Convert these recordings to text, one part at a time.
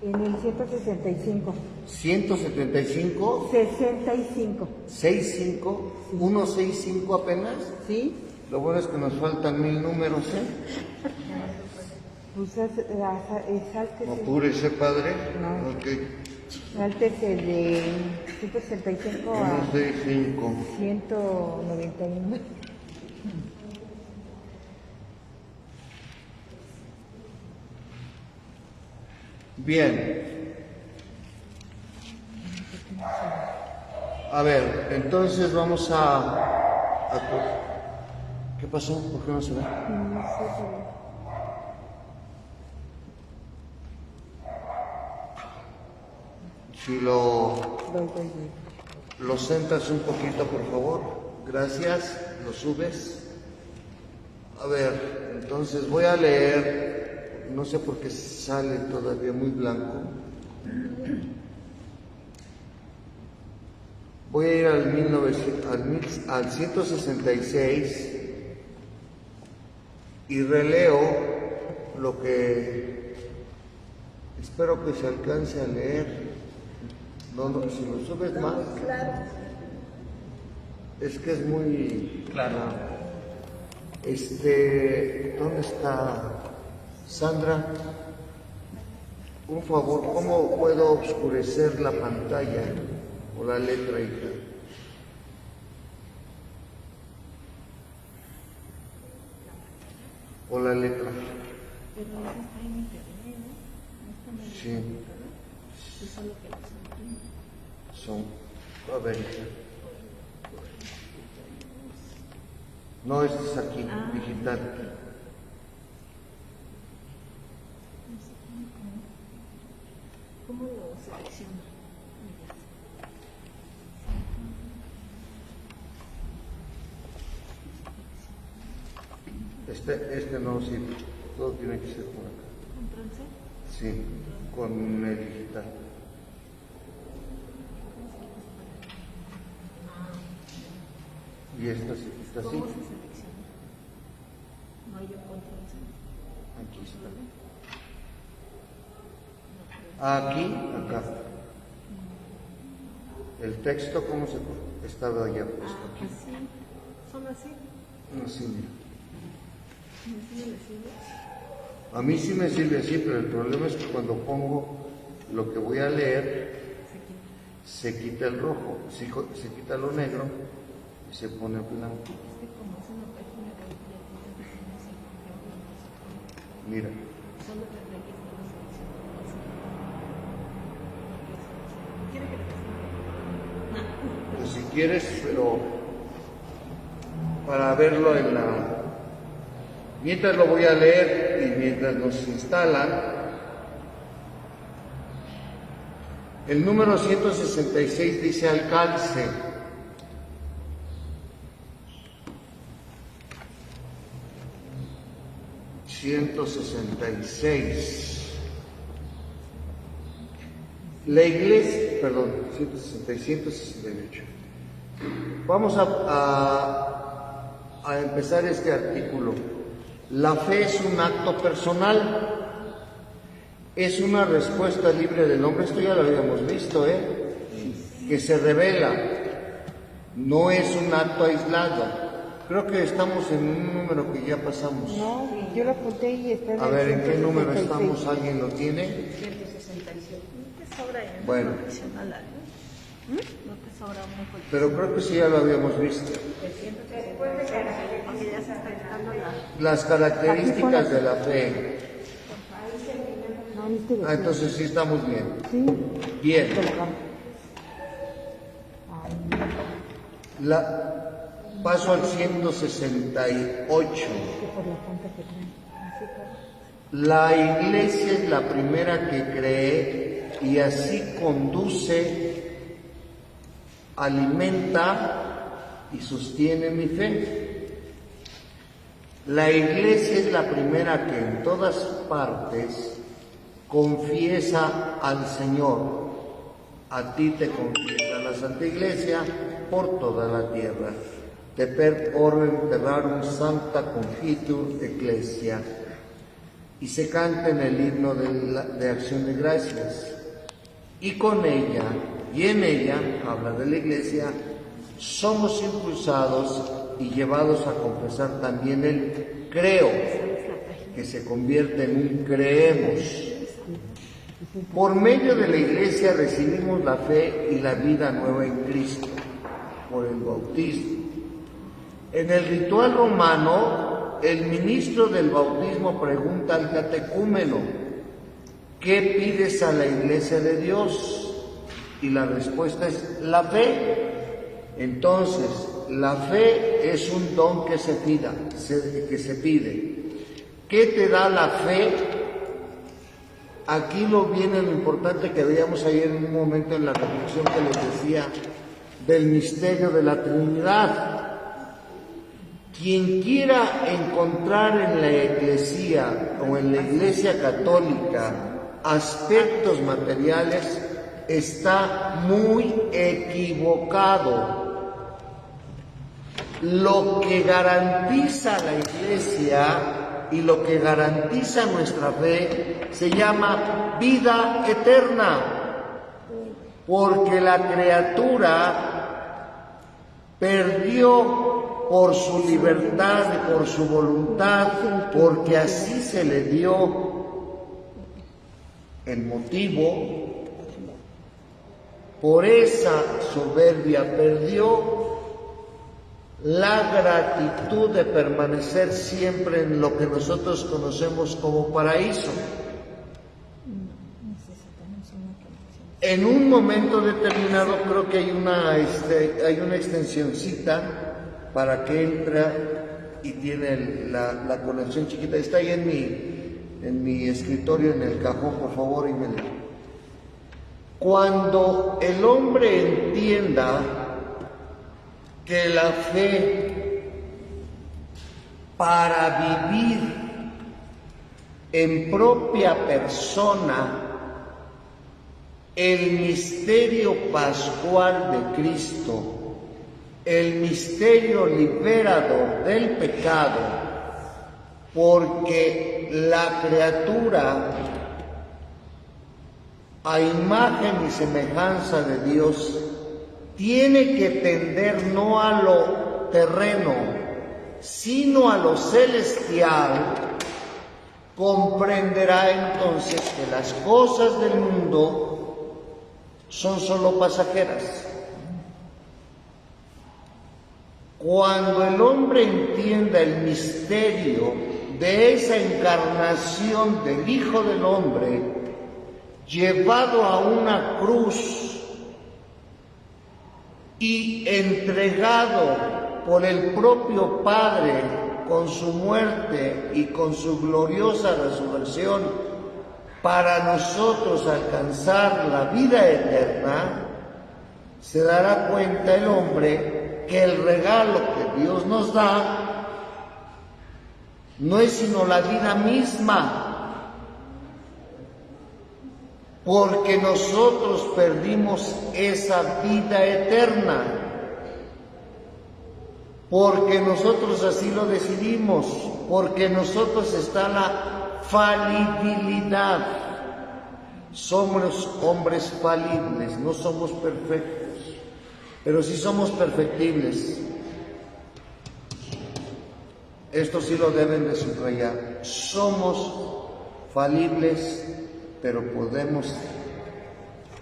En el 165. 175, 65. 65, 165 apenas. ¿Sí? Lo bueno es que nos faltan 1000 números, ¿eh? Pues No, apúrese, padre. No. Ok. Sáltese de 165 a 165. 191. Bien. A ver, entonces vamos ¿Qué pasó? ¿Por qué no se ve? No sé, pero... Si lo sentas un poquito, por favor. Gracias. Lo subes. A ver, entonces voy a leer. No sé por qué sale todavía muy blanco. Voy a ir al 166 y releo lo que espero que se alcance a leer. No, si lo subes más, es que es muy claro. ¿Dónde está Sandra? Un favor, ¿cómo puedo oscurecer la pantalla o la letra, hija? O la letra. Sí. Son, a ver, no, este es aquí, digital. ¿Cómo lo selecciono? Este no sirve, todo tiene que ser por acá. ¿Control C? Sí, con el digital. Y esta sí, está así. ¿Cómo se selecciona? No hay un control C. Aquí está. Aquí, acá. El texto, ¿cómo se estaba allá puesto aquí? Así. ¿Son así? Así, mira. ¿Sí le sirve? A mí sí me sirve así, pero el problema es que cuando pongo lo que voy a leer, se quita el rojo, se quita lo negro y se pone blanco. Es que como es una página web, ya tienes que no sé. Mira, Solo tendré que estar seleccionando así. ¿Quiere que le presente? pues si quieres, pero para verlo en la... Mientras lo voy a leer y mientras nos instalan, el número 166 dice alcance. La iglesia, perdón, 168. Vamos a empezar este artículo. La fe es un acto personal, es una respuesta libre del hombre. Esto ya lo habíamos visto, que se revela, no es un acto aislado. Creo que estamos en un número que ya pasamos. No, yo lo apunté y está en A el ver, ¿en qué número 166. estamos? ¿Alguien lo tiene? 167. No te sobra en Bueno. profesional, ¿no? No te sobra muy poquito. Pero creo que sí ya lo habíamos visto. Porque ya se está dando Las características de la fe. No, ni te ves. Entonces sí estamos bien. Sí. Bien. Te lo cambio. Ay, Paso al 168. es que por la punta que traen. Así, claro. La iglesia es la primera que cree y así conduce, alimenta y sostiene mi fe. La iglesia es la primera que en todas partes confiesa al Señor. A ti te confiesa la Santa Iglesia por toda la tierra. Te per orbem terrarum sancta confitur ecclesia. y se canta en el himno de acción de gracias. Y con ella, y en ella, habla de la Iglesia, somos impulsados y llevados a confesar también el creo, que se convierte en un creemos. Por medio de la Iglesia recibimos la fe y la vida nueva en Cristo, por el bautismo. En el ritual romano, el ministro del bautismo pregunta al catecúmeno: ¿qué pides a la Iglesia de Dios? Y la respuesta es la fe. Entonces, la fe es un don que se pide. ¿Qué te da la fe? Aquí viene lo importante que veíamos ayer en un momento en la reflexión que les decía del misterio de la Trinidad. Quien quiera encontrar en la Iglesia o en la Iglesia católica aspectos materiales está muy equivocado. Lo que garantiza la Iglesia y lo que garantiza nuestra fe se llama vida eterna, porque la criatura perdió por su libertad y por su voluntad, porque así se le dio el motivo. Por esa soberbia perdió la gratitud de permanecer siempre en lo que nosotros conocemos como paraíso. En un momento determinado creo que hay una extensioncita para que entra y tiene la conexión chiquita. Está ahí en mi escritorio, en el cajón, por favor, y me lee. Cuando el hombre entienda que la fe para vivir en propia persona el misterio pascual de Cristo, el misterio liberador del pecado, porque la criatura, a imagen y semejanza de Dios, tiene que tender no a lo terreno, sino a lo celestial, comprenderá entonces que las cosas del mundo son solo pasajeras. Cuando el hombre entienda el misterio de esa encarnación del Hijo del Hombre, llevado a una cruz y entregado por el propio Padre con su muerte y con su gloriosa resurrección para nosotros alcanzar la vida eterna, se dará cuenta el hombre que el regalo que Dios nos da no es sino la vida misma, porque nosotros perdimos esa vida eterna, porque nosotros así lo decidimos, porque nosotros está la falibilidad. Somos hombres falibles, no somos perfectos, pero sí somos perfectibles. Esto sí lo deben de subrayar. Somos falibles, pero podemos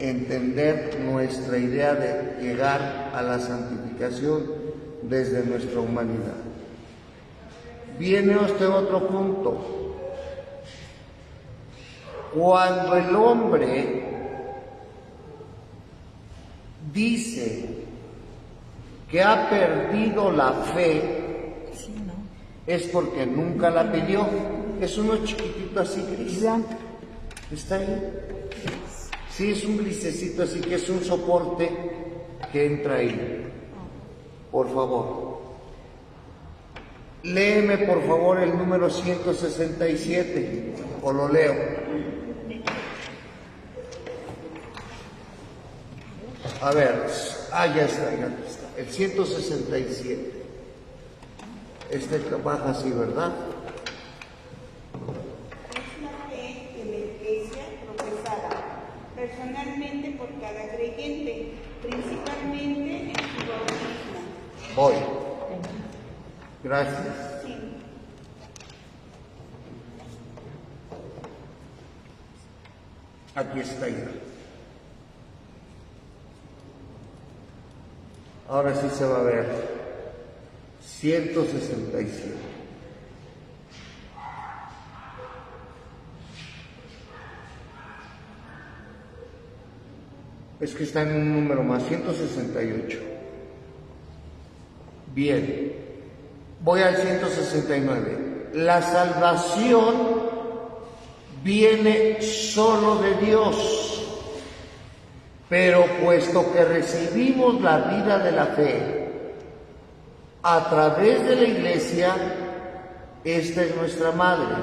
entender nuestra idea de llegar a la santificación desde nuestra humanidad. Viene otro punto. Cuando el hombre dice que ha perdido la fe, es porque nunca la pidió. Es uno chiquitito así gris. ¿Está ahí? Sí, es un grisecito así, que es un soporte que entra ahí. Por favor. Léeme, por favor, el número 167, o lo leo. A ver, ya está. El 167. Este baja así, ¿verdad? por cada creyente, principalmente en su bautismo. Voy. Gracias. Sí. Aquí está ya. Ahora sí se va a ver. 167. Es que está en un número más, 168. Bien, voy al 169. La salvación viene solo de Dios, pero puesto que recibimos la vida de la fe a través de la Iglesia, esta es nuestra madre.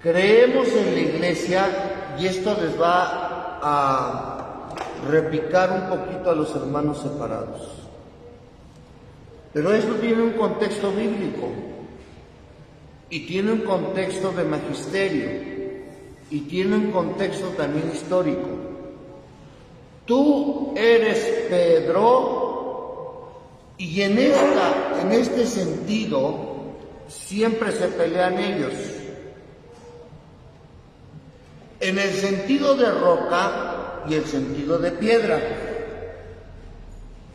Creemos en la Iglesia y esto les va a repicar un poquito a los hermanos separados. Pero esto tiene un contexto bíblico y tiene un contexto de magisterio y tiene un contexto también histórico. Tú eres Pedro y en este sentido siempre se pelean ellos. En el sentido de roca y el sentido de piedra.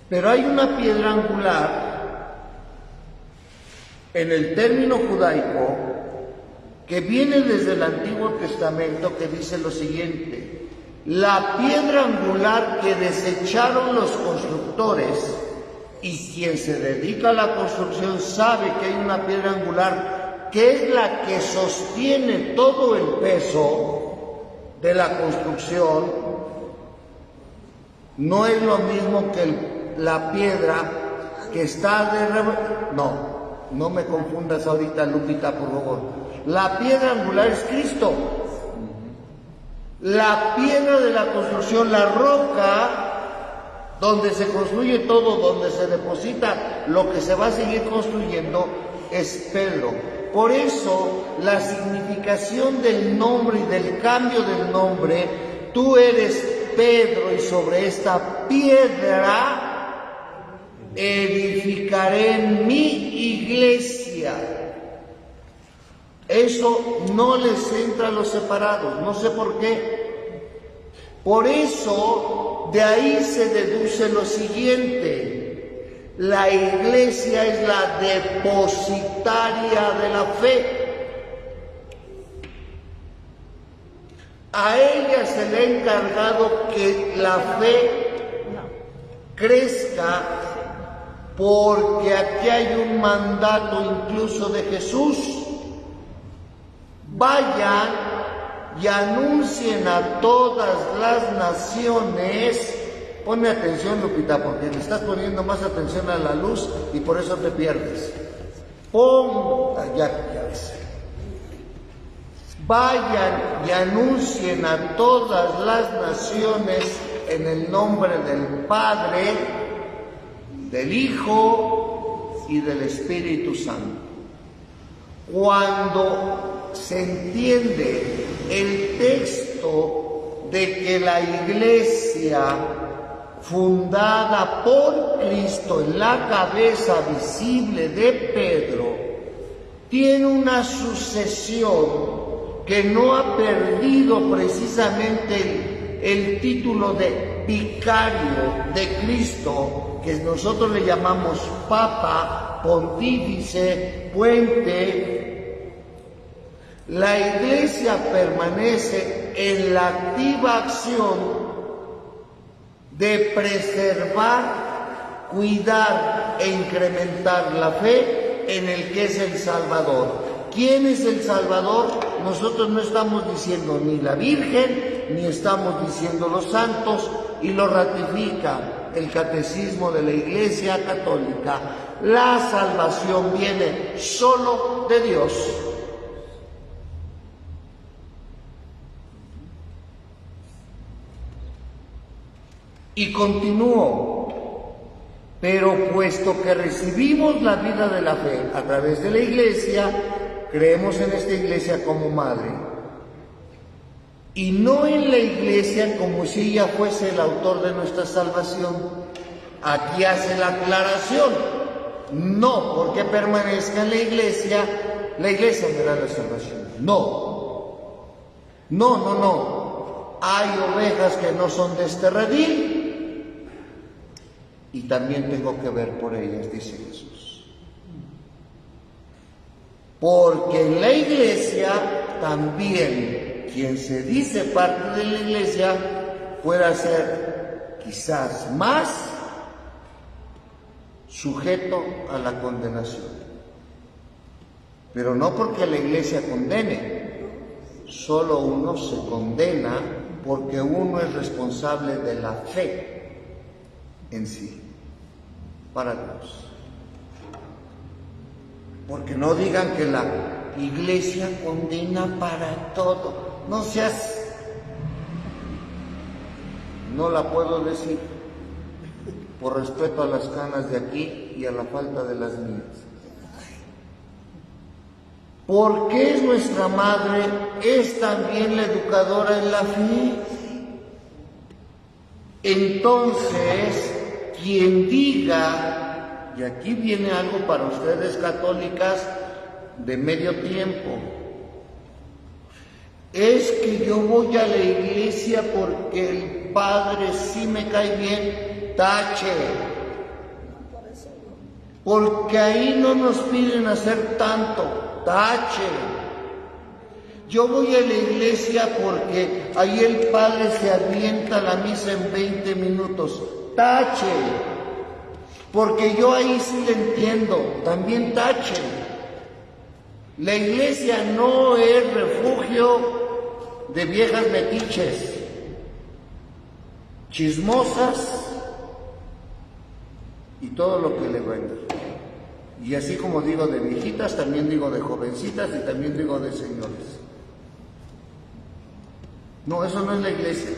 Pero hay una piedra angular en el término judaico que viene desde el Antiguo Testamento, que dice lo siguiente: la piedra angular que desecharon los constructores, y quien se dedica a la construcción sabe que hay una piedra angular que es la que sostiene todo el peso de la construcción, no es lo mismo que la piedra que está no me confundas ahorita, Lupita, por favor. La piedra angular es Cristo. La piedra de la construcción, la roca donde se construye todo, donde se deposita lo que se va a seguir construyendo, es Pedro. Por eso, la significación del nombre y del cambio del nombre, tú eres Pedro y sobre esta piedra edificaré mi iglesia. Eso no les entra a los separados, no sé por qué. Por eso, de ahí se deduce lo siguiente: la iglesia es la depositaria de la fe. A ella se le ha encargado que la fe crezca, porque aquí hay un mandato incluso de Jesús: vayan y anuncien a todas las naciones. Ponme atención, Lupita, porque le estás poniendo más atención a la luz y por eso te pierdes. Ya ves. Vayan y anuncien a todas las naciones en el nombre del Padre, del Hijo y del Espíritu Santo. Cuando se entiende el texto de que la iglesia fundada por Cristo en la cabeza visible de Pedro tiene una sucesión que no ha perdido precisamente el título de vicario de Cristo, que nosotros le llamamos Papa, Pontífice, Puente. La iglesia permanece en la activa acción de preservar, cuidar e incrementar la fe en el que es el Salvador. ¿Quién es el Salvador? Nosotros no estamos diciendo ni la Virgen, ni estamos diciendo los santos, y lo ratifica el Catecismo de la Iglesia Católica. La salvación viene solo de Dios. Y continúo: pero puesto que recibimos la vida de la fe a través de la Iglesia, creemos en esta Iglesia como madre. Y no en la iglesia como si ella fuese el autor de nuestra salvación. Aquí hace la aclaración. No porque permanezca en la iglesia me da la salvación. No. Hay ovejas que no son de este redil y también tengo que ver por ellas, dice Jesús. Porque en la iglesia también quien se dice parte de la iglesia pueda ser quizás más sujeto a la condenación. Pero no porque la iglesia condene, solo uno se condena porque uno es responsable de la fe en sí, para Dios. Porque no digan que la iglesia condena para todo. No la puedo decir por respeto a las canas de aquí y a la falta de las mías. Porque es nuestra madre, es también la educadora en la fe. Entonces, quien diga, y aquí viene algo para ustedes católicas de medio tiempo, es que yo voy a la iglesia porque el padre sí me cae bien, tache. Porque ahí no nos piden hacer tanto, tache. Yo voy a la iglesia porque ahí el padre se avienta la misa en 20 minutos, tache. Porque yo ahí sí le entiendo, también tache. La iglesia no es refugio de viejas metiches, chismosas y todo lo que le venga. Y así como digo de viejitas, también digo de jovencitas y también digo de señores. No, eso no es la iglesia.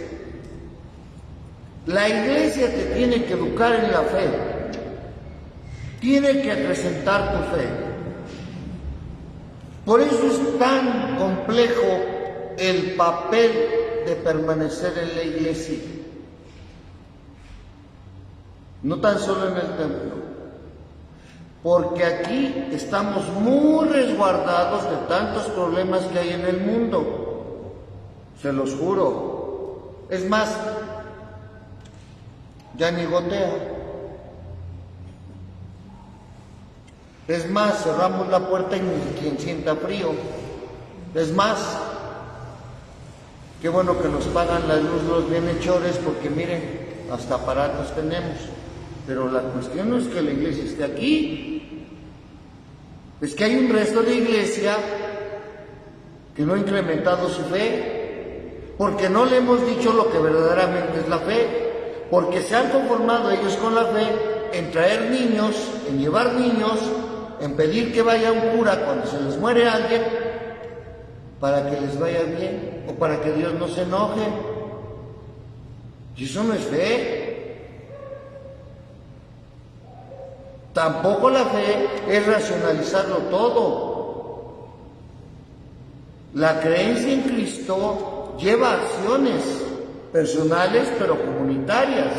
La iglesia te tiene que educar en la fe, tiene que acrecentar tu fe. Por eso es tan complejo el papel de permanecer en la iglesia, no tan solo en el templo, porque aquí estamos muy resguardados de tantos problemas que hay en el mundo, se los juro. Es más, ya ni gotea. Es más, cerramos la puerta y ni quien sienta frío. Es más, qué bueno que nos pagan la luz los bienhechores, porque miren, hasta aparatos tenemos. Pero la cuestión no es que la iglesia esté aquí, es que hay un resto de iglesia que no ha incrementado su fe, porque no le hemos dicho lo que verdaderamente es la fe, porque se han conformado ellos con la fe en traer niños, en llevar niños, en pedir que vaya un cura cuando se les muere alguien, para que les vaya bien, o para que Dios no se enoje. Y eso no es fe. Tampoco la fe es racionalizarlo todo. La creencia en Cristo lleva acciones personales pero comunitarias.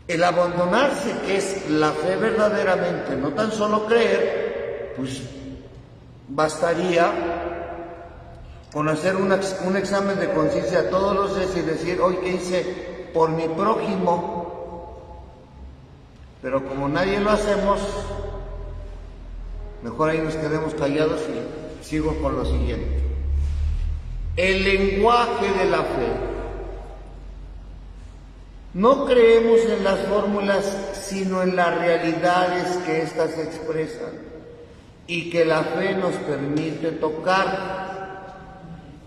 El abandonarse, que es la fe verdaderamente, no tan solo creer, pues bastaría con hacer un examen de conciencia todos los días y decir, hoy qué hice por mi prójimo. Pero como nadie lo hacemos, mejor ahí nos quedemos callados y sigo con lo siguiente. El lenguaje de la fe. No creemos en las fórmulas, sino en las realidades que éstas expresan y que la fe nos permite tocar.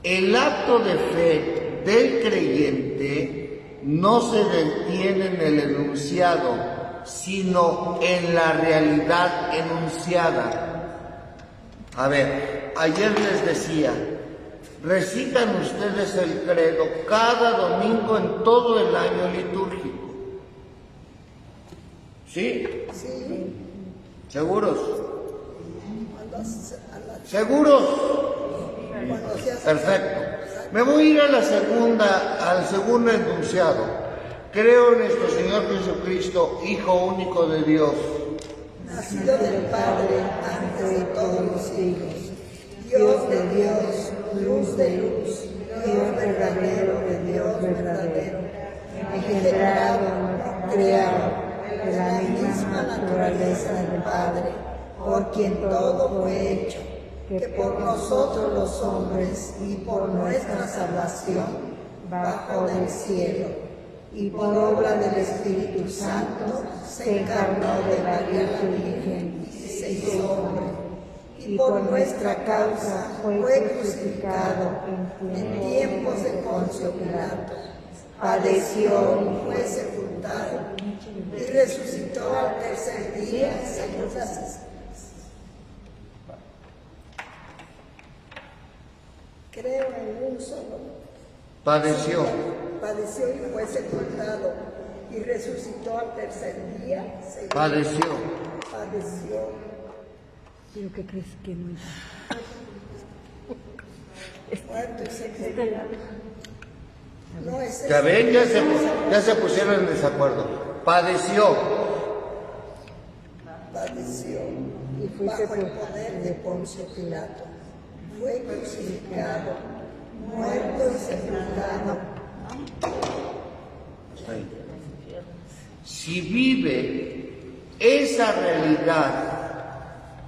El acto de fe del creyente no se detiene en el enunciado, sino en la realidad enunciada. A ver, ayer les decía, recitan ustedes el credo cada domingo en todo el año litúrgico. ¿Sí? Sí. ¿Seguros? A las ¿Seguros? Perfecto. Me voy a ir a al segundo enunciado. Creo en nuestro Señor Jesucristo, Hijo único de Dios, nacido del Padre antes de todos los siglos, Dios de Dios, luz de luz, Dios verdadero de Dios verdadero, engendrado, no creado, de la misma naturaleza del Padre, por quien todo fue hecho, que por nosotros los hombres y por nuestra salvación bajó del cielo, y por obra del Espíritu Santo se encarnó de María Virgen y se hizo hombre, y por nuestra causa fue crucificado en tiempos de Poncio Pilato, padeció y fue sepultado, y resucitó al tercer día según las Escrituras. Creo en un solo. padeció. Padeció y fue sepultado, y resucitó al tercer día. Padeció. Padeció. ¿Pero qué crees que no es? Muerto y sepultado. No es Ya ven, ya se pusieron en desacuerdo. Padeció. Padeció Y fue bajo el sepultado. poder de Poncio Pilato. Fue crucificado, muerto y sepultado. Si vive esa realidad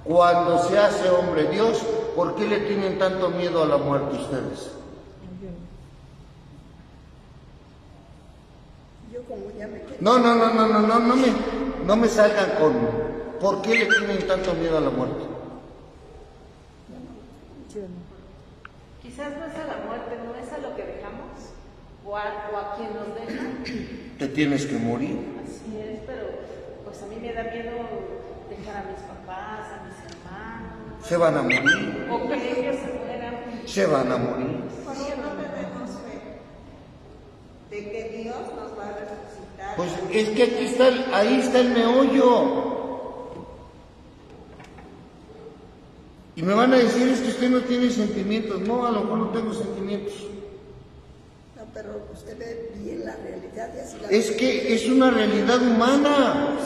cuando se hace hombre Dios, ¿por qué le tienen tanto miedo a la muerte ustedes? Yo como ya me quedé. No me salgan con ¿por qué le tienen tanto miedo a la muerte? Yo no. Quizás no es a la muerte, no es a lo que dejamos o a quien nos deja. Te tienes que morir. Así es, pero pues a mí me da miedo dejar a mis papás, a mis hermanos, Se van a morir. o que ellos se mueran. Se van a morir. Porque no tenemos fe de que Dios nos va a resucitar. Pues es que ahí está el meollo. Y me van a decir, es que usted no tiene sentimientos. No, a lo mejor no tengo sentimientos. No, pero usted ve bien la realidad y así la Es que es una realidad humana.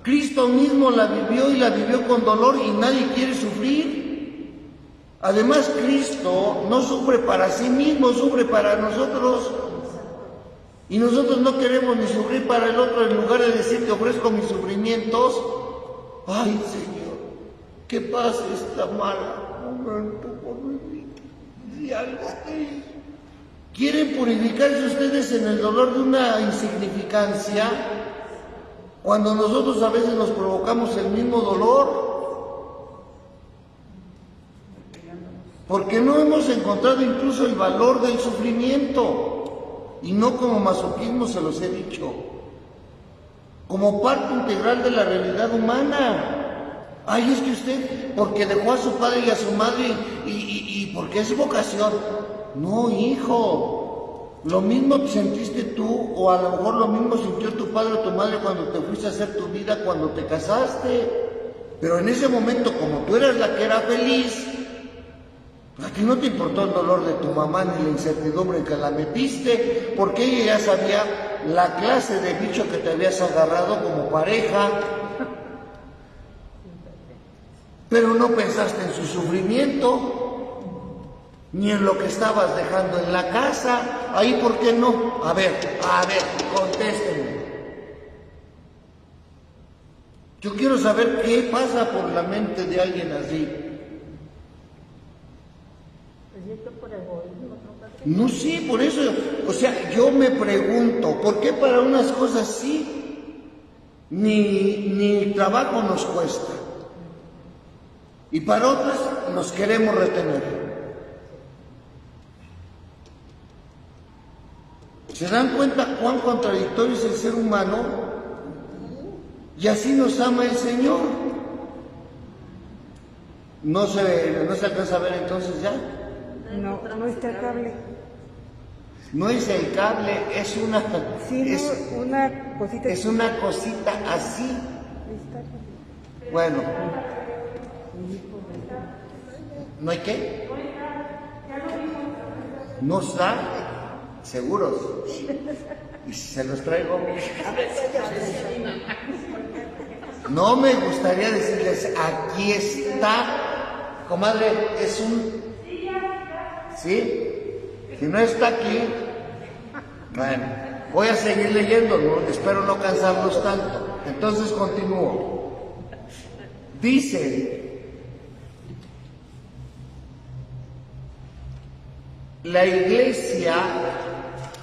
Cristo mismo la vivió y la vivió con dolor y nadie quiere sufrir. Además, Cristo no sufre para sí mismo, sufre para nosotros. Y nosotros no queremos ni sufrir para el otro, en lugar de decir que ofrezco mis sufrimientos. Ay, Señor, que pase esta mala momento por mi vida. Y algo que quieren purificarse ustedes en el dolor de una insignificancia, cuando nosotros a veces nos provocamos el mismo dolor. Porque no hemos encontrado incluso el valor del sufrimiento, y no como masoquismo se los he dicho, como parte integral de la realidad humana. Ay, es que usted, porque dejó a su padre y a su madre, y porque es vocación. No, hijo, lo mismo sentiste tú, o a lo mejor lo mismo sintió tu padre o tu madre cuando te fuiste a hacer tu vida, cuando te casaste. Pero en ese momento, como tú eras la que era feliz, a ti no te importó el dolor de tu mamá ni la incertidumbre en que la metiste, porque ella ya sabía la clase de bicho que te habías agarrado como pareja. Pero no pensaste en su sufrimiento, ni en lo que estabas dejando en la casa. Ahí, ¿por qué no? A ver, contéstenme. Yo quiero saber qué pasa por la mente de alguien así. No, sí, por eso, o sea, yo me pregunto, ¿por qué para unas cosas sí, ni trabajo nos cuesta? Y para otras nos queremos retener. ¿Se dan cuenta cuán contradictorio es el ser humano? Y así nos ama el Señor. ¿No se alcanza a ver entonces ya? No, no está el cable. No es el cable, es una... Sí, es, no, una cosita. es una cosita así. Ahí está. Bueno. ¿No hay qué? No hay ¿No está? ¿Seguros? ¿Y si se los traigo? No me gustaría decirles, aquí está. Comadre, es un... ¿Sí? Si no está aquí, bueno, voy a seguir leyendo, ¿no? Espero no cansarlos tanto. Entonces continúo. Dice, la iglesia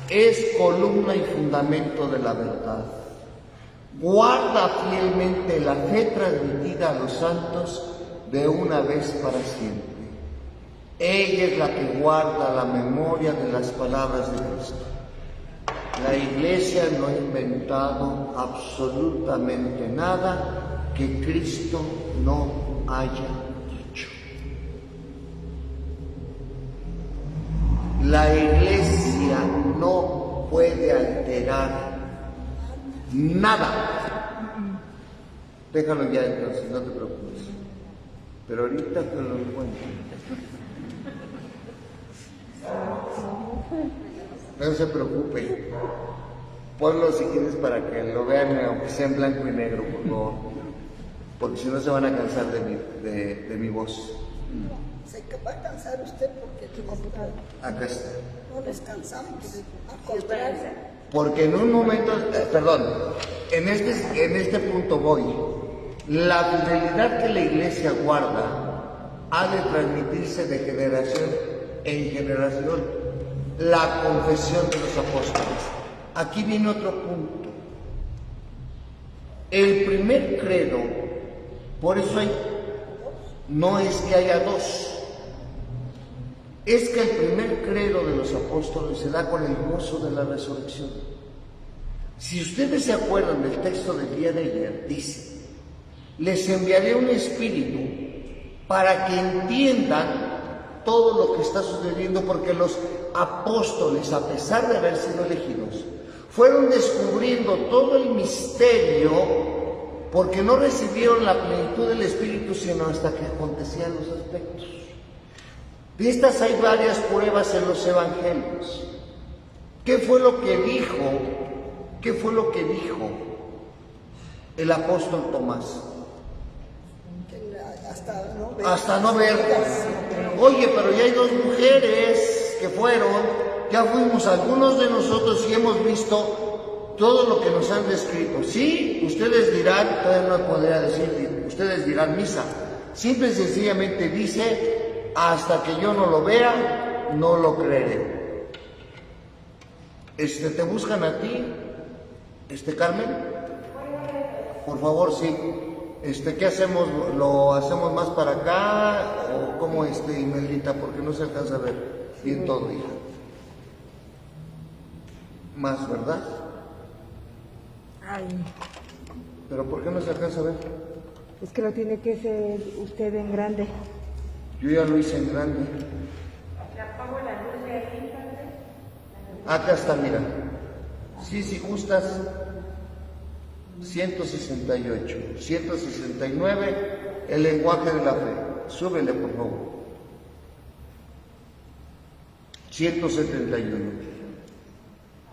es columna y fundamento de la verdad. Guarda fielmente la fe transmitida a los santos de una vez para siempre. Ella es la que guarda la memoria de las palabras de Cristo. La iglesia no ha inventado absolutamente nada que Cristo no haya dicho. La iglesia no puede alterar nada. Déjalo ya entonces, no te preocupes. Pero ahorita te lo encuentro. No se preocupe. Ponlo si quieres para que lo vean, aunque sea en blanco y negro, por favor. Porque si no se van a cansar de mi voz. Sé que va a cansar usted porque Acá está. no nos cansamos. Al contrario. Porque en un momento, en este punto voy. La fidelidad que la iglesia guarda ha de transmitirse de generación en generación. La confesión de los apóstoles. Aquí viene otro punto. El primer credo, por eso no es que haya dos. Es que el primer credo de los apóstoles se da con el gozo de la resurrección. Si ustedes se acuerdan del texto del día de ayer, dice, les enviaré un espíritu para que entiendan todo lo que está sucediendo, porque los apóstoles, a pesar de haber sido elegidos, fueron descubriendo todo el misterio, porque no recibieron la plenitud del Espíritu, sino hasta que acontecían los aspectos. De estas hay varias pruebas en los evangelios. ¿Qué fue lo que dijo? ¿Qué fue lo que dijo el apóstol Tomás? Hasta no ver. Oye, pero ya hay dos mujeres que fueron, ya fuimos algunos de nosotros y hemos visto todo lo que nos han descrito. Sí, ustedes dirán, todavía no podría decir, ustedes dirán misa. Simple y sencillamente dice, hasta que yo no lo vea, no lo creeré. ¿Te buscan a ti? Carmen? Por favor, sí. ¿Qué hacemos? ¿Lo hacemos más para acá? ¿O cómo, Imelita? Porque no se alcanza a ver bien todo, hija. Más, ¿verdad? Ay, ¿Pero por qué no se alcanza a ver? es que lo tiene que hacer usted en grande. Yo ya lo hice en grande. ¿Le apago la luz de ahí, padre? Acá está, mira. Sí, si gustas. 168, 169, el lenguaje de la fe. Súbele, por favor. 171.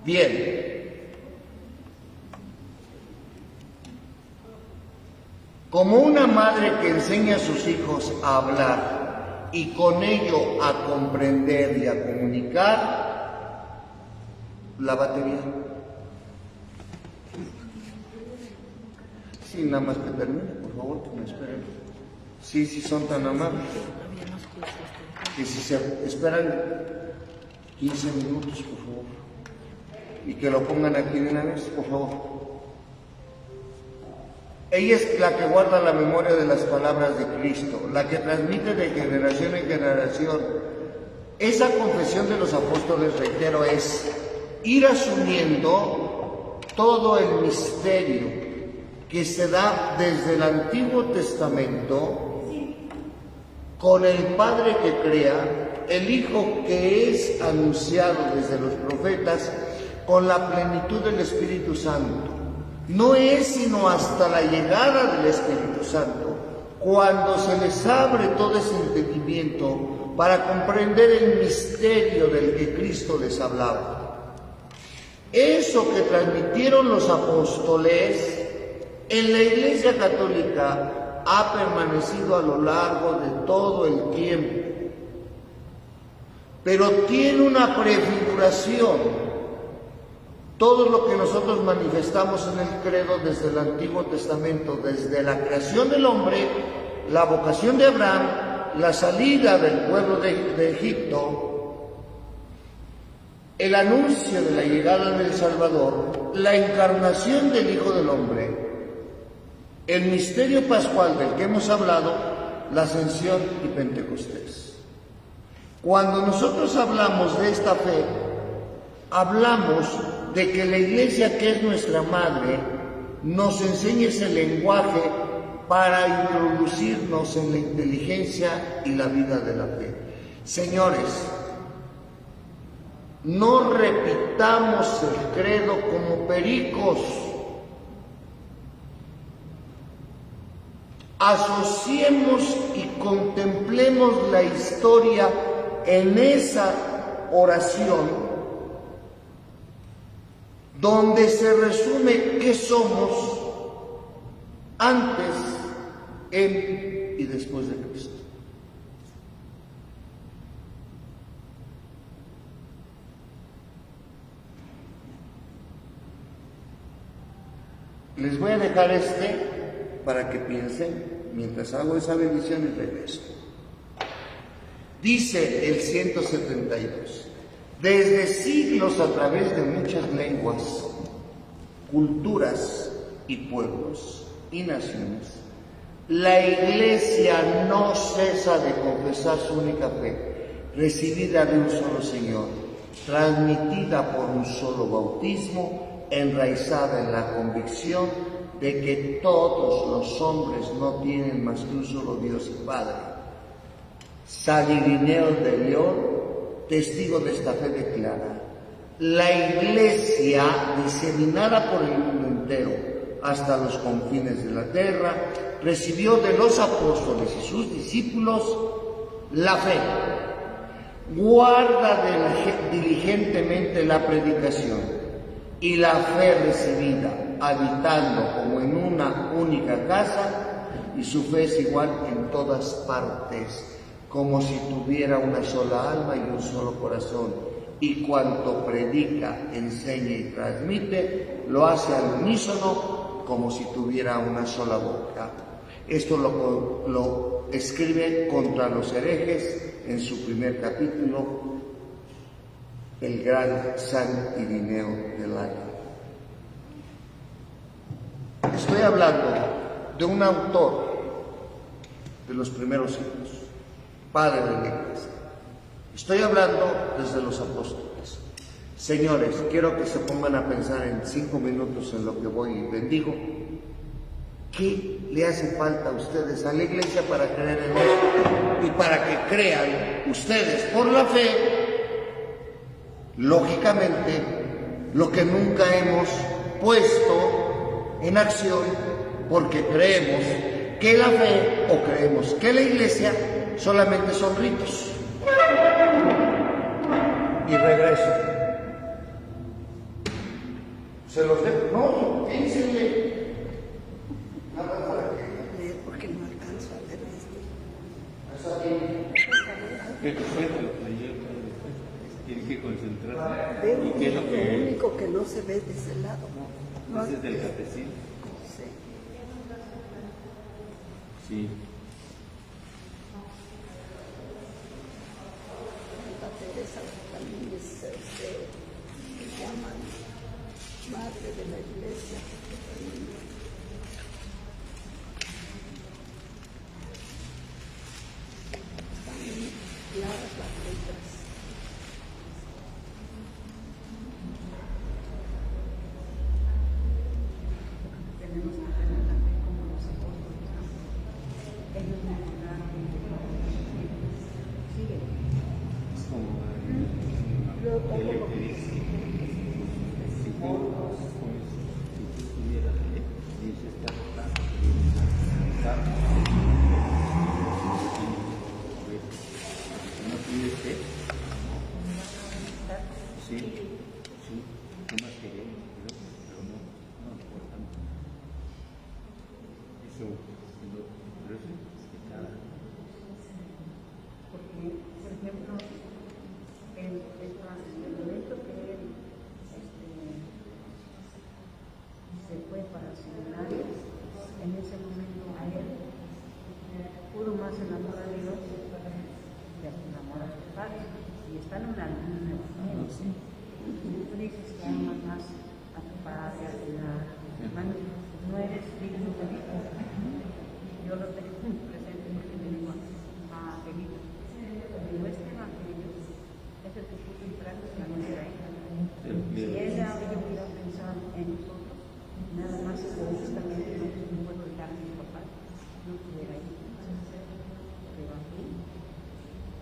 Bien. Como una madre que enseña a sus hijos a hablar y con ello a comprender y a comunicar, la batería. Sí, nada más que termine, por favor, que me esperen. Sí, son tan amables. Que si se esperan 15 minutos, por favor. Y que lo pongan aquí de una vez, por favor. Ella es la que guarda la memoria de las palabras de Cristo, la que transmite de generación en generación. Esa confesión de los apóstoles, reitero, es ir asumiendo todo el misterio que se da desde el Antiguo Testamento, con el Padre que crea, el Hijo que es anunciado desde los profetas, con la plenitud del Espíritu Santo. No es sino hasta la llegada del Espíritu Santo, cuando se les abre todo ese entendimiento, para comprender el misterio del que Cristo les hablaba. Eso que transmitieron los apóstoles en la Iglesia Católica ha permanecido a lo largo de todo el tiempo, pero tiene una prefiguración. Todo lo que nosotros manifestamos en el credo desde el Antiguo Testamento, desde la creación del hombre, la vocación de Abraham, la salida del pueblo de Egipto, el anuncio de la llegada del Salvador, la encarnación del Hijo del Hombre, el misterio pascual del que hemos hablado, la ascensión y Pentecostés. Cuando nosotros hablamos de esta fe, hablamos de que la Iglesia, que es nuestra madre, nos enseñe ese lenguaje para introducirnos en la inteligencia y la vida de la fe. Señores, no repitamos el credo como pericos. Asociemos y contemplemos la historia en esa oración donde se resume qué somos antes, en y después de Cristo. Les voy a dejar para que piensen mientras hago esa bendición y regreso. Dice el 172. Desde siglos, a través de muchas lenguas, culturas y pueblos y naciones, la Iglesia no cesa de confesar su única fe, recibida de un solo Señor, transmitida por un solo bautismo, enraizada en la convicción de que todos los hombres no tienen más que un solo Dios y Padre. San Irineo de León, testigo de esta fe, declara: la Iglesia, diseminada por el mundo entero hasta los confines de la tierra, recibió de los apóstoles y sus discípulos la fe, guarda diligentemente la predicación y la fe recibida, habitando como en una única casa, y su fe es igual en todas partes, como si tuviera una sola alma y un solo corazón, y cuanto predica, enseña y transmite, lo hace al unísono, como si tuviera una sola boca. Esto lo escribe contra los herejes en su primer capítulo, el gran San Irineo de León. Estoy hablando de un autor de los primeros siglos, padre de la Iglesia. Estoy hablando desde los apóstoles. Señores, quiero que se pongan a pensar en 5 minutos en lo que voy y bendigo. ¿Qué le hace falta a ustedes, a la Iglesia, para creer en esto? Y para que crean ustedes por la fe, lógicamente, lo que nunca hemos puesto en acción, porque creemos que la fe, o creemos que la Iglesia, solamente son ritos. Y regreso. Se los dejo. No, piénsenle. Nada para que. Porque no alcanzo a ver esto. Está bien. Tiene que concentrarse. Veo ¿Y qué es lo lo que único que no se ve de ese lado. No, es del catecismo? sí. Sí. Santa Teresa también se llaman Madre de la Iglesia. Están claras las letras. Tenemos que tener la fe como los apóstoles. Ellos me ayudaron. Sigue. Es como Luego todo el lo que que dice, si tú tuvieras fe, uno más se enamora de Dios, ya se enamora de sus padres. Y están en una línea. Tú dices que amas más a tu padre, a tu hermano, no eres digno de mí. Yo lo tengo presente porque me digo a Felipe, pero este evangelio es el que puso en práctica nuestra hija. Si ella hubiera pensado en nosotros, nada más egoístamente no puedo dejar a mis papás, no estuviera ahí. Pero aquí,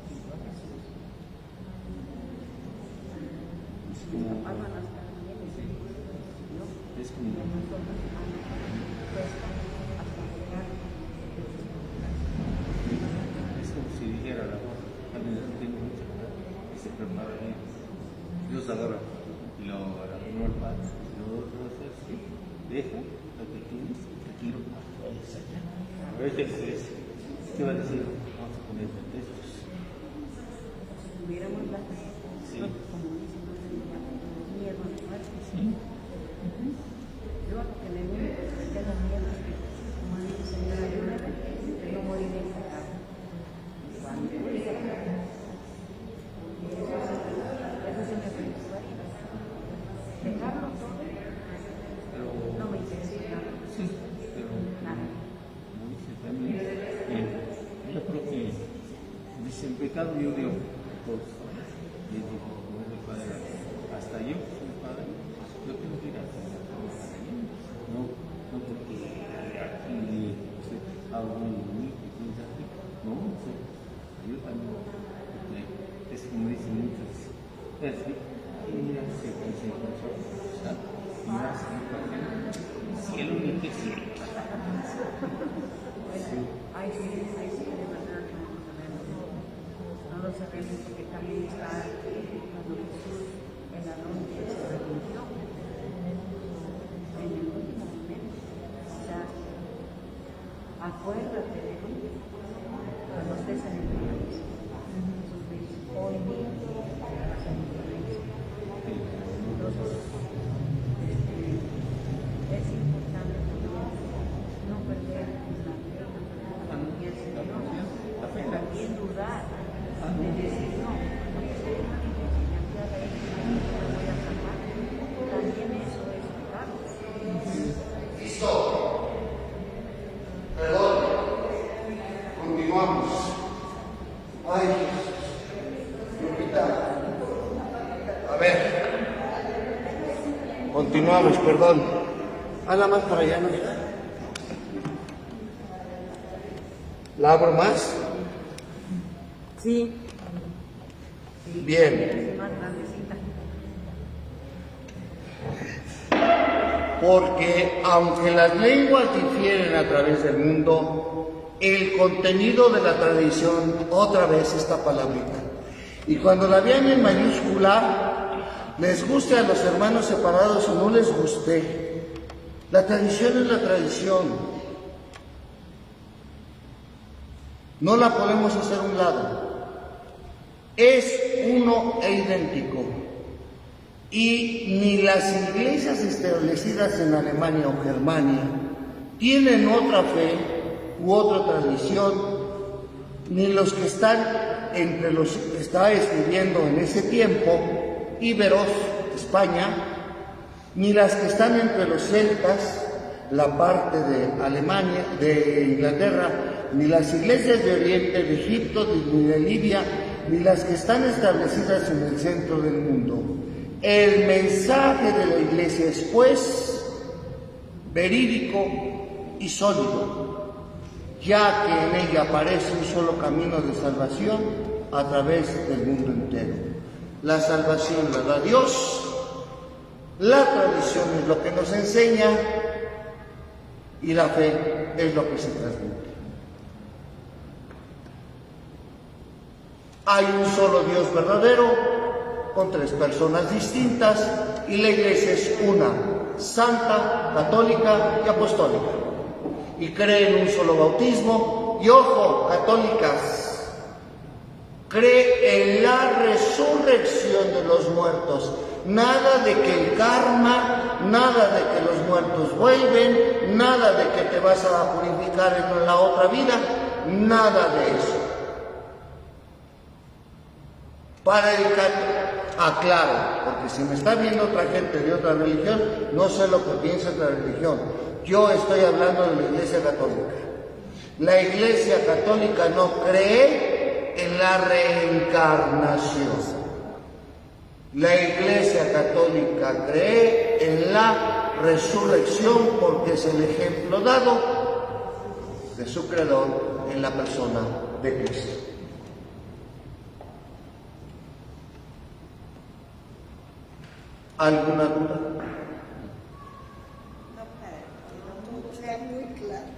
siguió a Jesús. Mis papás van a estar bien, y se siguió. Es como Y nosotros cuesta hasta llegar. Es como si dijera la voz, alguien no tengo mucha edad y se prepara bien. Dios agarra y lo agarra uno al padre, y luego otro hace así, deja lo que tienes, aquí lo pones allá. A ver ¿qué va a decir? Vamos a poner pretextos. Si tuviéramos la fe, Sí. como dice miedo a la muerte. Sí. Yo lo que le digo es que tengo miedo es que, como dice Señor, ayúdame, que no moriré en pecado. Cuando yo diga eso se me preocuparía. Dejarlo todo Pero, no me interesa nada. sí, pero Nada. como dice también, yo creo que dice en pecado yo digo, todos, y digo, como es el padre, hasta yo soy padre, yo tengo que ir a hacer no porque aquí hago un bonito y quién sabe, no, yo también, porque es como dicen muchos, es así, mira, se encontró, mira, cielo ni que cielo. Ay, sí, de verdad que no lo sabemos. No lo sabemos porque también está cuando Jesús en la noche se arrepintió. En el último momento, o sea, acuérdate de mí cuando estés en el paraíso. Jesús dice, hoy día estarás en el paraíso. Entonces, es importante no perder la fe, y el Señor, también dudar de decir no, porque soy una enseñanza de él, no me voy a salvar. También eso es pecado. Listo. Perdón. Continuamos. Ay, Lupita. A ver. Continuamos, perdón. Habla más para allá, ¿no? ¿La abro más? Sí. Bien. Es más grandecita. Porque aunque las lenguas difieren a través del mundo, el contenido de la tradición, otra vez esta palabrita. Y cuando la vean en mayúscula, les guste a los hermanos separados o no les guste, la tradición es la tradición. No la podemos hacer a un lado. Es uno e idéntico. Y ni las iglesias establecidas en Alemania o Germania tienen otra fe u otra tradición, ni los que están entre los que está escribiendo en ese tiempo, íberos, España, ni las que están entre los celtas, la parte de Alemania, de Inglaterra, ni las iglesias de Oriente, de Egipto, ni de Libia, ni las que están establecidas en el centro del mundo. El mensaje de la iglesia es, pues, verídico y sólido, ya que en ella aparece un solo camino de salvación a través del mundo entero. La salvación la da Dios, la tradición es lo que nos enseña y la fe es lo que se transmite. Hay un solo Dios verdadero, con tres personas distintas, y la iglesia es una, santa, católica y apostólica. Y cree en un solo bautismo, y ojo, católicas, cree en la resurrección de los muertos. Nada de que el karma, nada de que los muertos vuelven, nada de que te vas a purificar en la otra vida. nada de eso. Para el aclaro, porque si me está viendo otra gente de otra religión, no sé lo que piensa de la religión. Yo estoy hablando de la Iglesia Católica. La Iglesia Católica no cree en la reencarnación. La Iglesia Católica cree en la resurrección porque es el ejemplo dado de su creador en la persona de Cristo. ¿Alguna duda? No, padre, que no sea muy claro.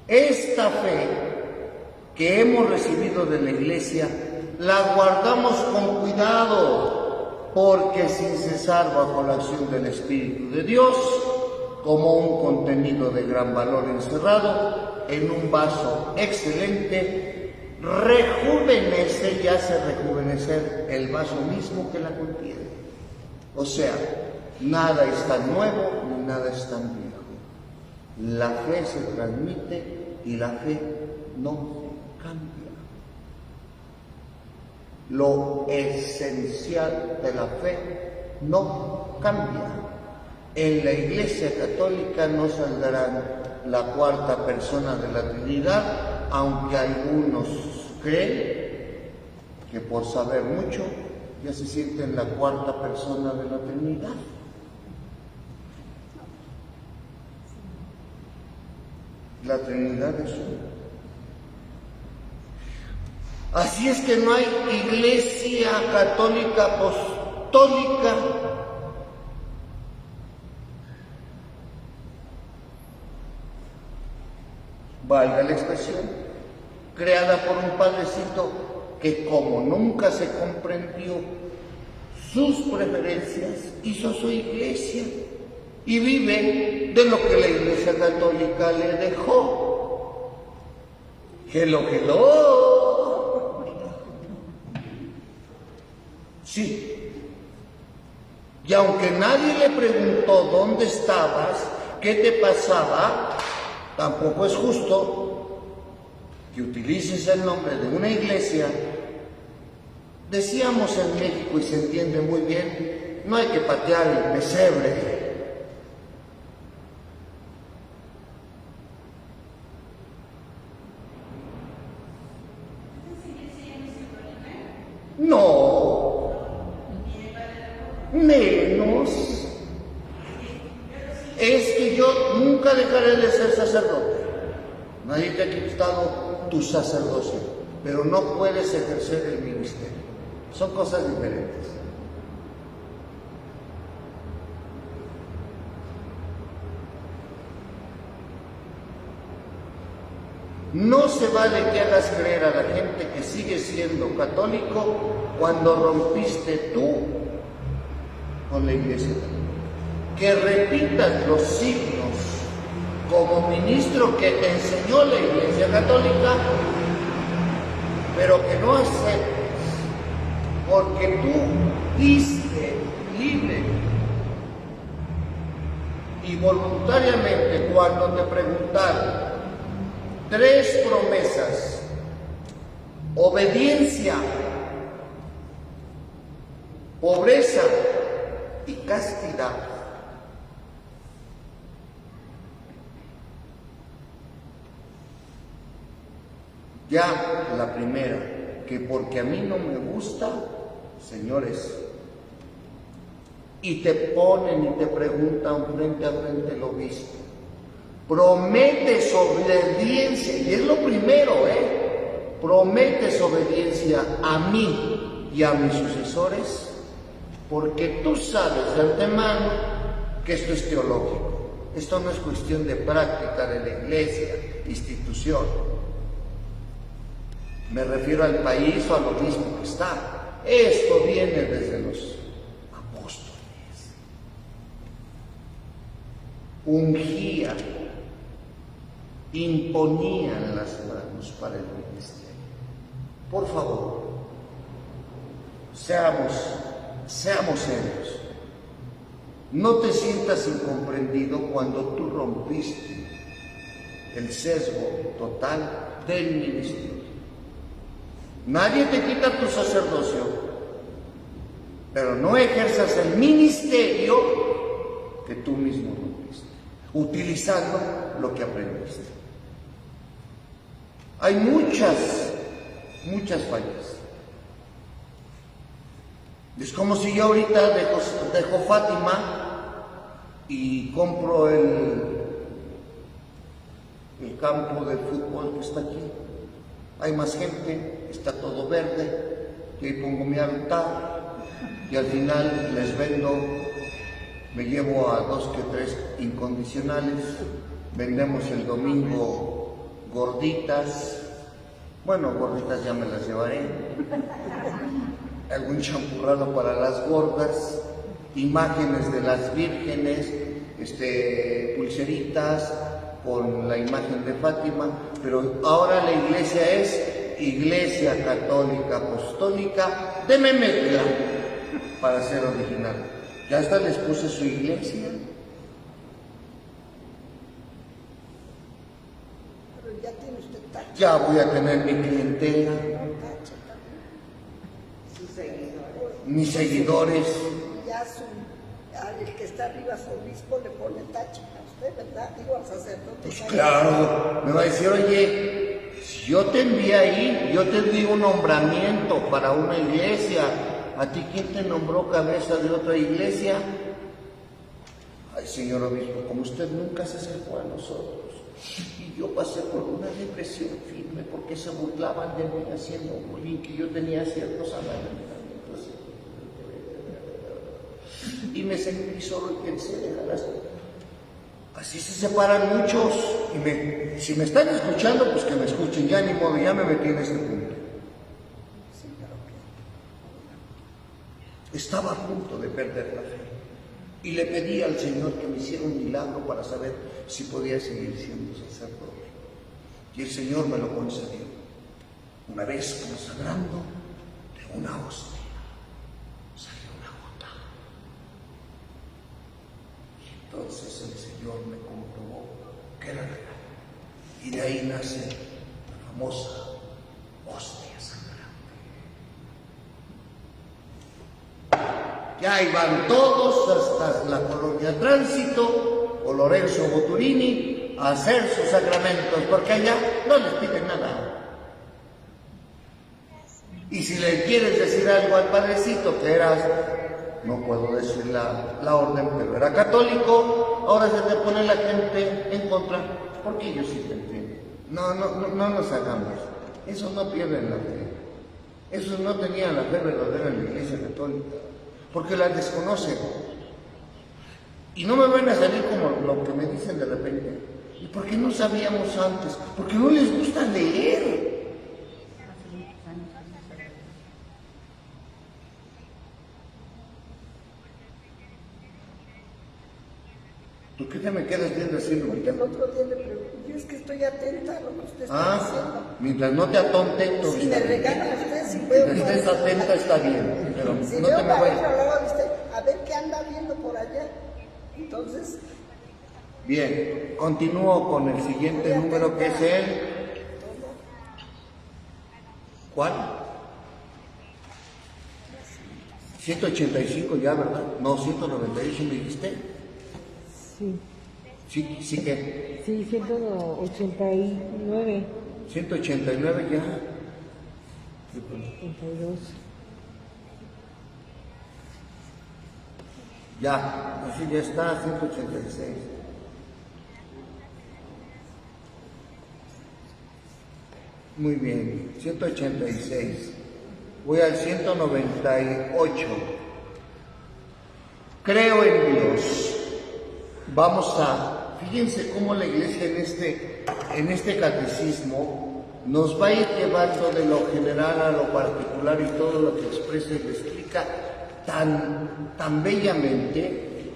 Esta fe que hemos recibido de la Iglesia la guardamos con cuidado, porque sin cesar bajo la acción del Espíritu de Dios, como un contenido de gran valor encerrado en un vaso excelente, rejuvenece y hace rejuvenecer el vaso mismo que la contiene. O sea, nada es tan nuevo ni nada es tan viejo. La fe se transmite y la fe no cambia. Lo esencial de la fe no cambia. En la Iglesia Católica no saldrán la cuarta persona de la Trinidad, aunque algunos creen que por saber mucho ya se sienten la cuarta persona de la Trinidad. La Trinidad es una. Así es que no hay Iglesia Católica Apostólica valga la expresión, creada por un padrecito que, como nunca se comprendió sus preferencias, hizo su iglesia y vive de lo que la Iglesia Católica le dejó. Hello. Sí. Y aunque nadie le preguntó dónde estabas, qué te pasaba, tampoco es justo que utilices el nombre de una iglesia. Decíamos en México, y se entiende muy bien, no hay que patear el pesebre. No, menos. Es que yo nunca dejaré de ser sacerdote. Nadie te ha quitado tu sacerdocio, pero no puedes ejercer el ministerio. Son cosas diferentes. No se vale que hagas creer a la gente que sigue siendo católico cuando rompiste tú con la Iglesia Católica. Que repitas los signos como ministro que te enseñó la Iglesia Católica, pero que no aceptes, porque tú diste libre y voluntariamente cuando te preguntaron 3 promesas: obediencia, pobreza y castidad. Ya la primera, que porque a mí no me gusta, señores, y te ponen y te preguntan frente a frente el obispo, prometes obediencia, y es lo primero, prometes obediencia a mí y a mis sucesores, porque tú sabes de antemano que esto es teológico, esto no es cuestión de práctica de la iglesia, institución. Me refiero al país o al obispo que está. Esto viene desde los apóstoles. Ungían, imponían las manos para el ministerio. Por favor, seamos serios. No te sientas incomprendido cuando tú rompiste el sesgo total del ministerio. Nadie te quita tu sacerdocio, pero no ejerzas el ministerio que tú mismo rompiste, utilizando lo que aprendiste. Hay muchas fallas. Es como si yo ahorita dejo Fátima y compro el campo de fútbol que está aquí. Hay más gente, está todo verde, y ahí pongo mi altar y al final les vendo, me llevo a 2 que 3 incondicionales, vendemos el domingo gorditas, bueno, gorditas ya me las llevaré, algún champurrado para las gordas, imágenes de las vírgenes, pulseritas con la imagen de Fátima, pero ahora la iglesia es Iglesia Católica Apostólica de Memetla, para ser original. Ya hasta les puse su iglesia. Pero ya tiene usted tacho. Ya voy a tener mi clientela, Tacho también. Sus seguidores. mis seguidores. Ya el que está arriba, su obispo, le pone tacho a usted, ¿verdad? Digo, al sacerdote. Pues claro, me va a decir, oye, si yo te envié ahí, yo te di un nombramiento para una iglesia, ¿a ti quién te nombró cabeza de otra iglesia? Ay, señor obispo, como usted nunca se acercó a nosotros, y yo pasé por una depresión firme porque se burlaban de mí haciendo bullying, que yo tenía ciertos amabilidades. Y me sentí solo y pensé, déjalas. Así se separan muchos. Y si me están escuchando, pues que me escuchen. Ya ni modo, ya me metí en este punto. Estaba a punto de perder la fe. Y le pedí al Señor que me hiciera un milagro para saber si podía seguir siendo sacerdote. Y el Señor me lo concedió. Una vez consagrando de una hostia, salió una gota. Y entonces el Señor me comprobó que era real. Y de ahí nace la famosa hostia sangrante. Ya iban todos hasta la colonia Tránsito o Lorenzo Boturini a hacer sus sacramentos, porque allá no les piden nada. Y si le quieres decir algo al padrecito que eras, no puedo decir la orden, pero era católico, ahora se te pone la gente en contra, porque ellos sí te entienden. No nos hagamos, esos no pierden la fe, esos no tenían la fe verdadera en la Iglesia Católica, porque la desconocen. Y no me van a salir como lo que me dicen de repente. ¿Y por qué no sabíamos antes? Porque no les gusta leer. ¿Tú qué te me quedas viendo así, Porque Lupita? el otro día le pregunté, yo es que estoy atenta a lo que usted está diciendo. Mientras no te atonten, todo Si está me bien. regalan ustedes, si veo Mientras estés atenta está bien, pero si no veo te me para vayas. otro lado, ¿viste? A ver qué anda viendo por allá. Entonces, Bien, continúo con el siguiente número que es el... ¿Cuál? 185 ya, ¿verdad? No, 198 me dijiste. Sí, Sí que... sí, 189, 189 ya. 82. Ya, así ya está, 186. Muy bien, 186. Voy al 198. Creo en Dios. Vamos a, fíjense cómo la iglesia en este catecismo nos va a ir llevando de lo general a lo particular y todo lo que expresa y le explica tan bellamente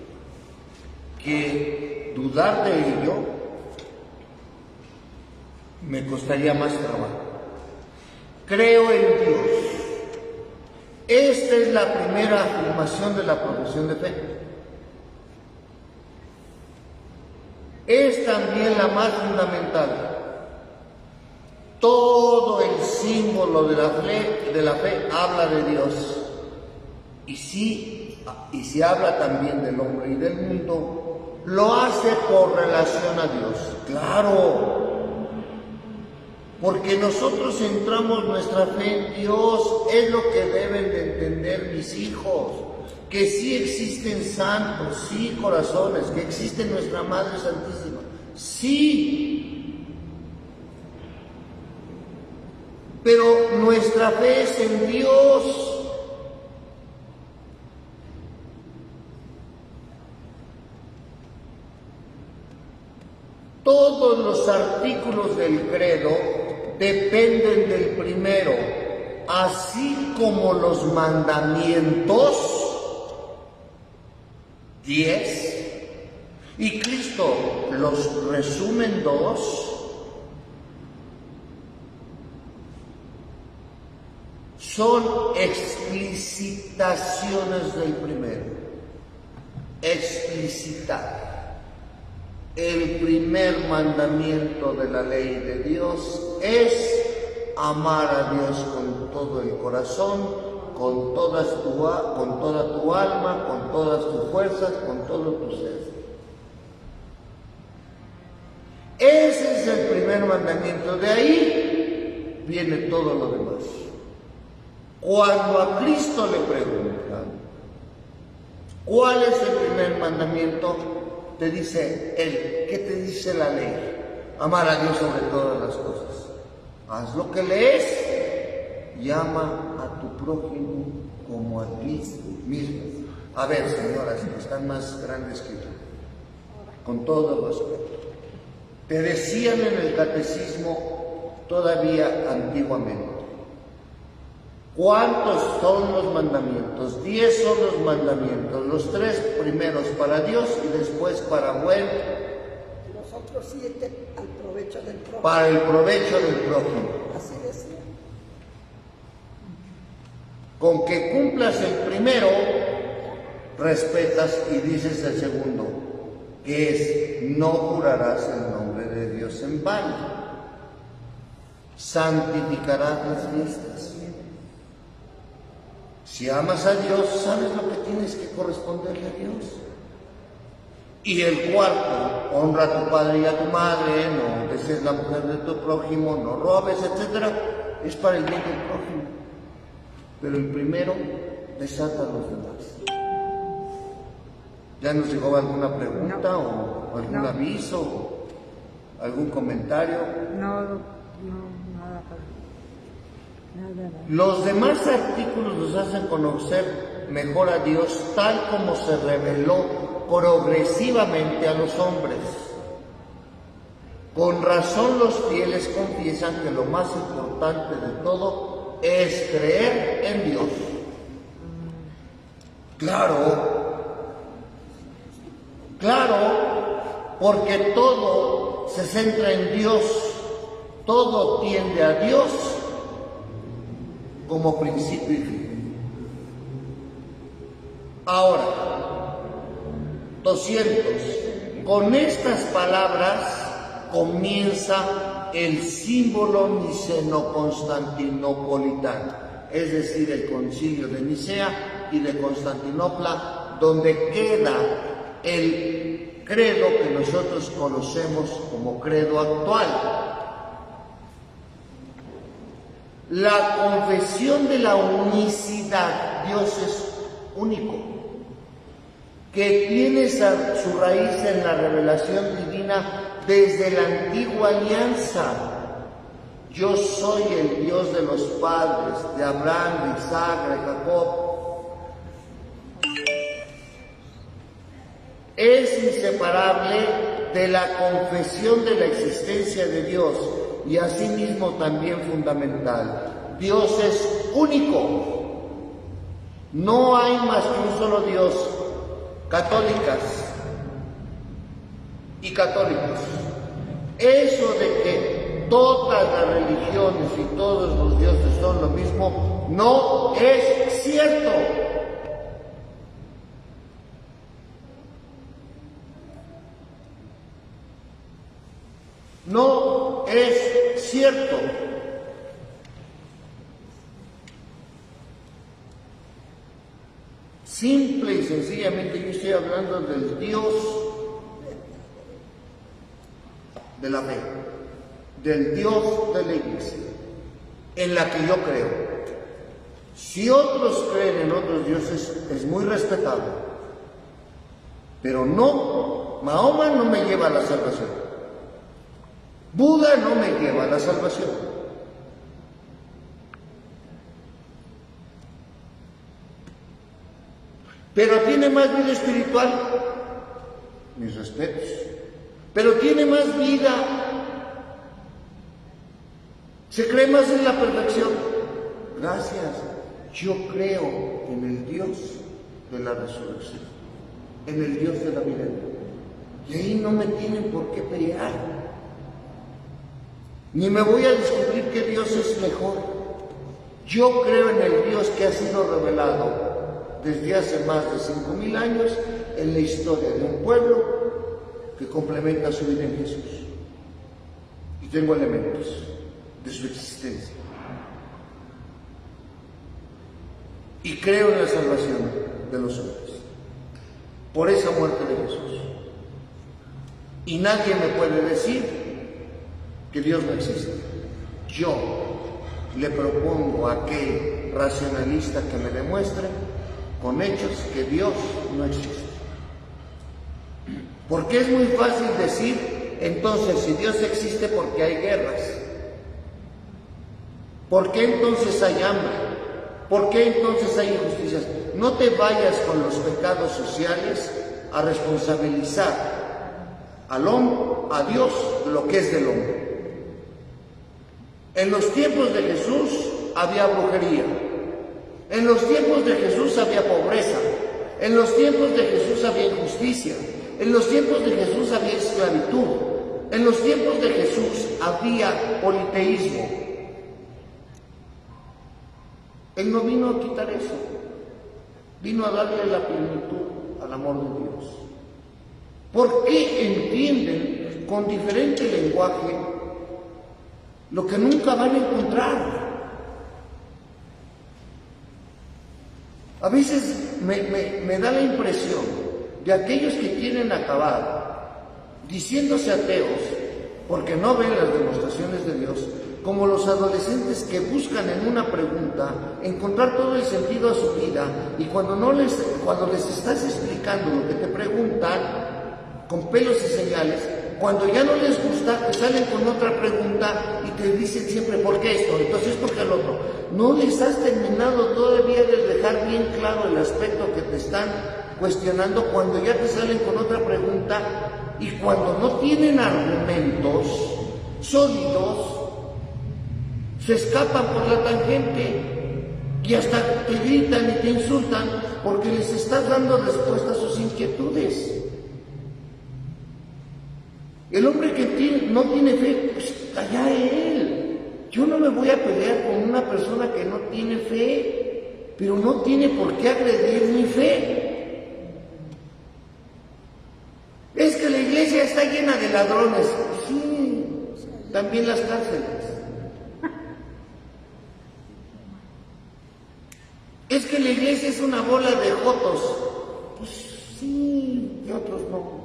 que dudar de ello me costaría más trabajo. Creo en Dios. Esta es la primera afirmación de la profesión de fe. es también la más fundamental. Todo el símbolo de la fe habla de Dios. Y si habla también del hombre y del mundo, lo hace por relación a Dios. Claro, porque nosotros centramos nuestra fe en Dios. Es lo que deben de entender mis hijos, que sí existen santos, sí corazones, que existe nuestra Madre Santísima, sí, pero nuestra fe es en Dios. Todos los artículos del credo dependen del primero, así como los mandamientos, 10, y Cristo los resume en 2, son explicitaciones del primero. Explicitar. El primer mandamiento de la ley de Dios es amar a Dios con todo el corazón, con toda tu alma, con todas tus fuerzas, con todo tu ser. Ese es el primer mandamiento. De ahí viene todo lo demás. Cuando a Cristo le preguntan, ¿cuál es el primer mandamiento? Te dice Él, ¿qué te dice la ley? Amar a Dios sobre todas las cosas. Haz lo que lees y ama a tu prójimo como a ti mismo. A ver, señoras, que están más grandes que yo, con todo respeto, te decían en el catecismo todavía antiguamente, ¿cuántos son los mandamientos? 10 son los mandamientos, los 3 primeros para Dios y después para bueno. Los otros 7 al provecho del prójimo. Para el provecho del prójimo. Así decía. Con que cumplas el primero, respetas y dices el segundo, que es: no jurarás el nombre de Dios en vano, santificarás las fiestas. Si amas a Dios, sabes lo que tienes que corresponderle a Dios. Y el cuarto, honra a tu padre y a tu madre, no desees la mujer de tu prójimo, no robes, etc. Es para el bien del prójimo. Pero el primero desata a los demás. ¿Ya nos llegó alguna pregunta o algún aviso o algún comentario? No, nada. Los demás artículos nos hacen conocer mejor a Dios tal como se reveló progresivamente a los hombres. Con razón los fieles confiesan que lo más importante de todo es creer en Dios. Claro, porque todo se centra en Dios, todo tiende a Dios como principio y fin. Ahora, 200. Con estas palabras comienza el símbolo niceno-constantinopolitano, es decir, el concilio de Nicea y de Constantinopla, donde queda el credo que nosotros conocemos como credo actual. La confesión de la unicidad, Dios es único, que tiene su raíz en la revelación divina desde la antigua alianza. Yo soy el Dios de los padres, de Abraham, de Isaac, de Jacob. Es inseparable de la confesión de la existencia de Dios y asimismo también fundamental. Dios es único. No hay más que un solo Dios. Católicas y católicos. Eso de que todas las religiones y todos los dioses son lo mismo, no es cierto. No es cierto. Simple y sencillamente yo estoy hablando del Dios de la fe, del Dios de la iglesia, en la que yo creo. Si otros creen en otros dioses, es muy respetable, pero no, Mahoma no me lleva a la salvación, Buda no me lleva a la salvación. Pero tiene más vida espiritual, mis respetos, pero tiene más vida, se cree más en la perfección. Gracias, yo creo en el Dios de la resurrección, en el Dios de la vida eterna. Y ahí no me tienen por qué pelear, ni me voy a discutir qué Dios es mejor. Yo creo en el Dios que ha sido revelado desde hace más de 5,000 años en la historia de un pueblo que complementa su vida en Jesús. Y tengo elementos de su existencia. Y creo en la salvación de los hombres por esa muerte de Jesús. Y nadie me puede decir que Dios no existe. Yo le propongo a aquel racionalista que me demuestre con hechos que Dios no existe. Porque es muy fácil decir, entonces, si Dios existe, ¿por qué hay guerras? ¿Por qué entonces hay hambre? ¿Por qué entonces hay injusticias? No te vayas con los pecados sociales a responsabilizar al hombre, a Dios, lo que es del hombre. En los tiempos de Jesús había brujería. En los tiempos de Jesús había pobreza, en los tiempos de Jesús había injusticia, en los tiempos de Jesús había esclavitud, en los tiempos de Jesús había politeísmo. Él no vino a quitar eso, vino a darle la plenitud al amor de Dios. ¿Por qué entienden con diferente lenguaje lo que nunca van a encontrar? A veces me da la impresión de aquellos que quieren acabar diciéndose ateos porque no ven las demostraciones de Dios, como los adolescentes que buscan en una pregunta encontrar todo el sentido a su vida, y cuando les estás explicando lo que te preguntan con pelos y señales, cuando ya no les gusta, te salen con otra pregunta y te dicen siempre, ¿por qué esto? Entonces, ¿por qué el otro? No les has terminado todavía de dejar bien claro el aspecto que te están cuestionando cuando ya te salen con otra pregunta, y cuando no tienen argumentos sólidos, se escapan por la tangente y hasta te gritan y te insultan porque les estás dando respuesta a sus inquietudes. El hombre que no tiene fe, pues allá él. Yo no me voy a pelear con una persona que no tiene fe, pero no tiene por qué agredir mi fe. Es que la iglesia está llena de ladrones. Sí, también las cárceles. Es que la iglesia es una bola de jotos. Pues sí, y otros no.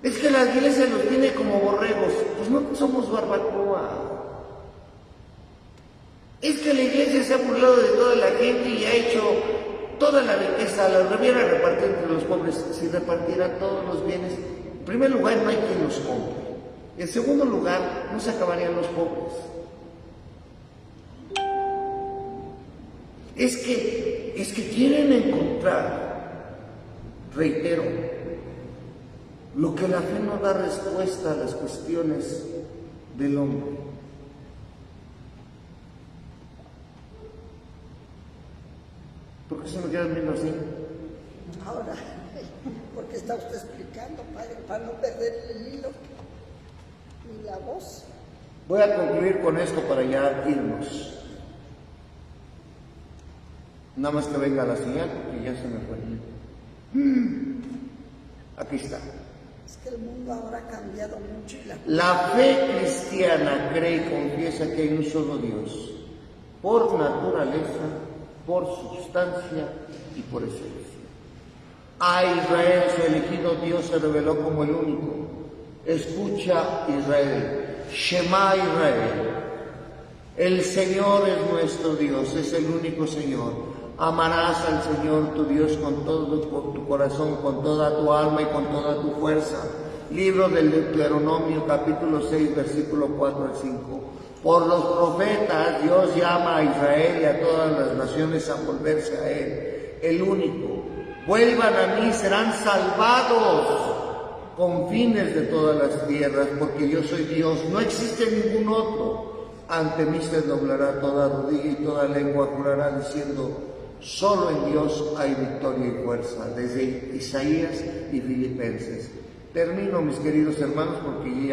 Es que la iglesia los tiene como borregos. Pues no somos barbacoa. Es que la iglesia se ha burlado de toda la gente y ha hecho toda la riqueza, la debiera repartir entre los pobres. Si repartiera todos los bienes, en primer lugar no hay quien los compre. En segundo lugar, no se acabarían los pobres. Es que quieren encontrar, reitero, lo que la fe no da respuesta a las cuestiones del hombre. ¿Por qué se me quedan viendo así? Ahora, porque está usted explicando, padre, para no perder el hilo ni la voz. Voy a concluir con esto para ya irnos. Nada más que venga la señal, porque ya se me fue. Aquí está. que el mundo ahora ha cambiado mucho y La fe cristiana cree y confiesa que hay un solo Dios, por naturaleza, por sustancia y por esencia. A Israel, su elegido Dios, se reveló como el único. Escucha, Israel, Shema Israel. El Señor es nuestro Dios, es el único Señor. Amarás al Señor tu Dios con todo tu corazón, con toda tu alma y con toda tu fuerza. Libro del Deuteronomio, capítulo 6, versículo 4 al 5. Por los profetas Dios llama a Israel y a todas las naciones a volverse a Él, el único. Vuelvan a mí, serán salvados confines de todas las tierras, porque yo soy Dios, no existe ningún otro. Ante mí se doblará toda rodilla y toda lengua jurará diciendo, solo en Dios hay victoria y fuerza, desde Isaías y Filipenses. Termino, mis queridos hermanos, porque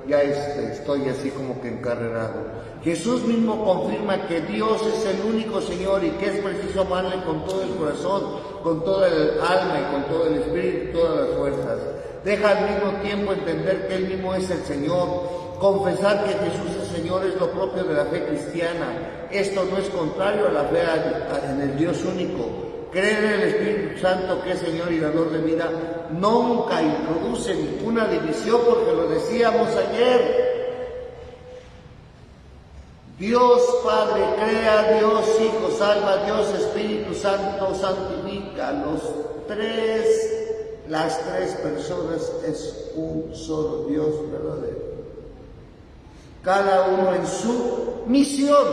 ya estoy así como que encarrerado. Jesús mismo confirma que Dios es el único Señor y que es preciso amarle con todo el corazón, con toda el alma y con todo el espíritu y todas las fuerzas. Deja al mismo tiempo entender que Él mismo es el Señor. Confesar que Jesús es Señor es lo propio de la fe cristiana. Esto no es contrario a la fe en el Dios único. Creer en el Espíritu Santo, que es Señor y dador de vida, nunca introduce ninguna división, porque lo decíamos ayer. Dios Padre crea, Dios Hijo salva, Dios Espíritu Santo santifica. Las tres personas es un solo Dios verdadero. Cada uno en su misión,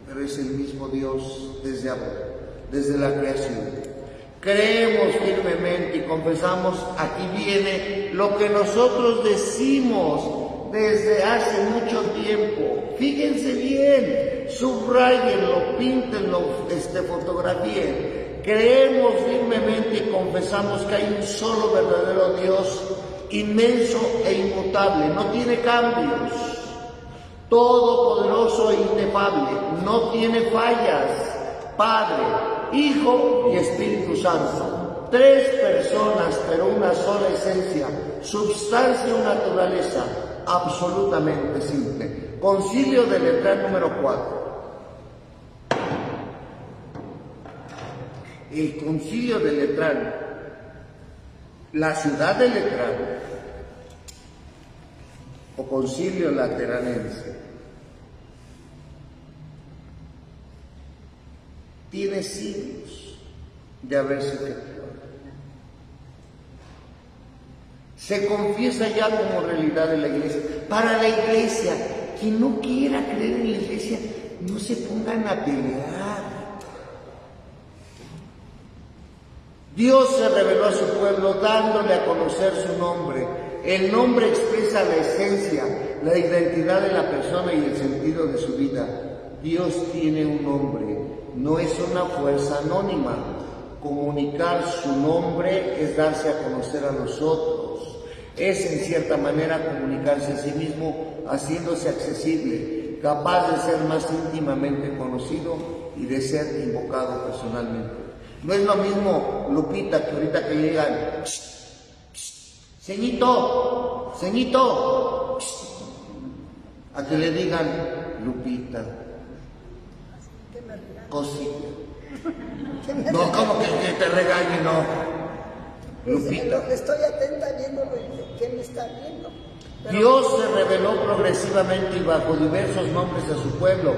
pero es el mismo Dios desde la creación. Creemos firmemente y confesamos, aquí viene lo que nosotros decimos desde hace mucho tiempo. Fíjense bien, subrayenlo, píntenlo, fotografíen. Creemos firmemente y confesamos que hay un solo verdadero Dios, inmenso e inmutable, no tiene cambios, todopoderoso e inefable, no tiene fallas, Padre, Hijo y Espíritu Santo. Tres personas, pero una sola esencia, substancia y naturaleza, absolutamente simple. Concilio de Letrán número 4. El Concilio de Letrán, la ciudad de Letrán, o Concilio Lateranense, tiene siglos de haberse efectuado. Se confiesa ya como realidad de la Iglesia. Para la Iglesia, quien no quiera creer en la Iglesia, no se pongan a pelear. Dios se reveló a su pueblo dándole a conocer su nombre. El nombre expresa la esencia, la identidad de la persona y el sentido de su vida. Dios tiene un nombre, no es una fuerza anónima. Comunicar su nombre es darse a conocer a los otros. Es en cierta manera comunicarse a sí mismo, haciéndose accesible, capaz de ser más íntimamente conocido y de ser invocado personalmente. No es lo mismo, Lupita, que ahorita que le digan, Ceñito, Ceñito, a que le digan, Lupita, cosita. No, como que te regañe, no. Lupita. Estoy atenta viéndolo y ¿qué me está viendo? Dios se reveló progresivamente y bajo diversos nombres a su pueblo,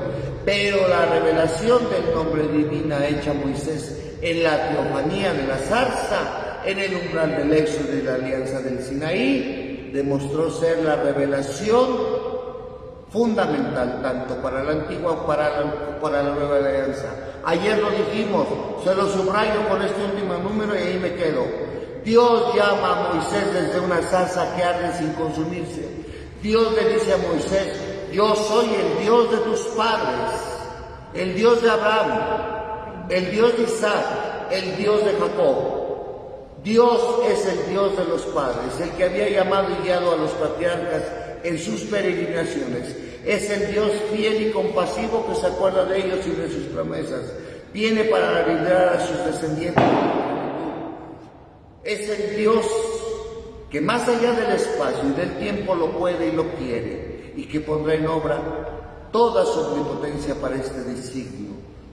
pero la revelación del nombre divina hecha a Moisés en la teofanía de la zarza, en el umbral del éxodo de la alianza del Sinaí, demostró ser la revelación fundamental tanto para la antigua como para la nueva alianza. Ayer lo dijimos, se lo subrayo con este último número y ahí me quedo. Dios llama a Moisés desde una zarza que arde sin consumirse. Dios le dice a Moisés, yo soy el Dios de tus padres, el Dios de Abraham, el Dios de Isaac, el Dios de Jacob. Dios es el Dios de los padres, el que había llamado y guiado a los patriarcas en sus peregrinaciones. Es el Dios fiel y compasivo que se acuerda de ellos y de sus promesas. Viene para librar a sus descendientes. Es el Dios que más allá del espacio y del tiempo lo puede y lo quiere, y que pondrá en obra toda su omnipotencia para este designio.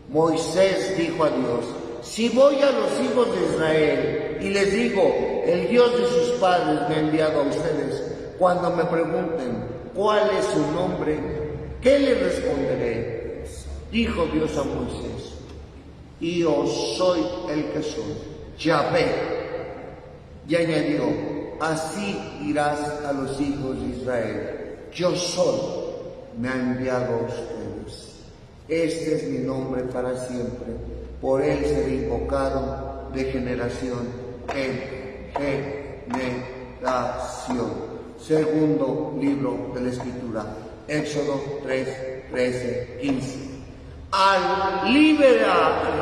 Moisés dijo a Dios: si voy a los hijos de Israel y les digo, el Dios de sus padres me ha enviado a ustedes, cuando me pregunten cuál es su nombre, ¿qué les responderé? Dijo Dios a Moisés: yo soy el que soy, Yahvé. Y añadió: así dirás a los hijos de Israel, yo soy, me ha enviado a ustedes. Este es mi nombre para siempre, por él seré invocado de generación en generación. Segundo libro de la Escritura, Éxodo 3, 13, 15. Al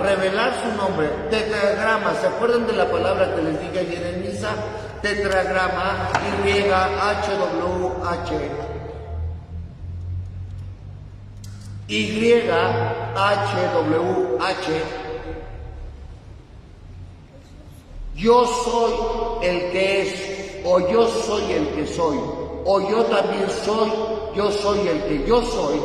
revelar su nombre, tetragrama, ¿se acuerdan de la palabra que les dije ayer en misa? Tetragrama, YHWH. YHWH. Yo soy el que es, o yo soy el que soy, o yo también soy, yo soy el que yo soy.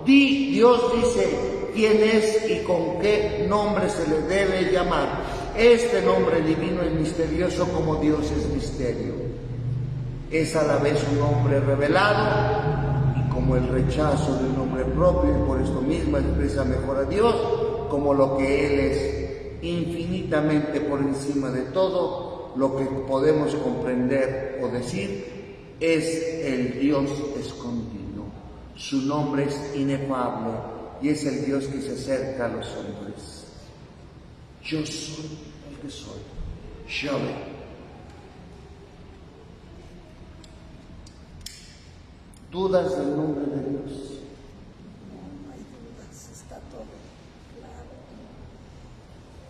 Dios dice quién es y con qué nombre se le debe llamar. Este nombre divino es misterioso como Dios es misterio. Es a la vez un nombre revelado y como el rechazo de un nombre propio, y por esto mismo expresa mejor a Dios como lo que Él es, infinitamente por encima de todo lo que podemos comprender o decir. Es el Dios escondido. Su nombre es inefable y es el Dios que se acerca a los hombres. Yo soy el que soy, Yahvé. ¿Dudas del nombre de Dios? No hay dudas, está todo claro.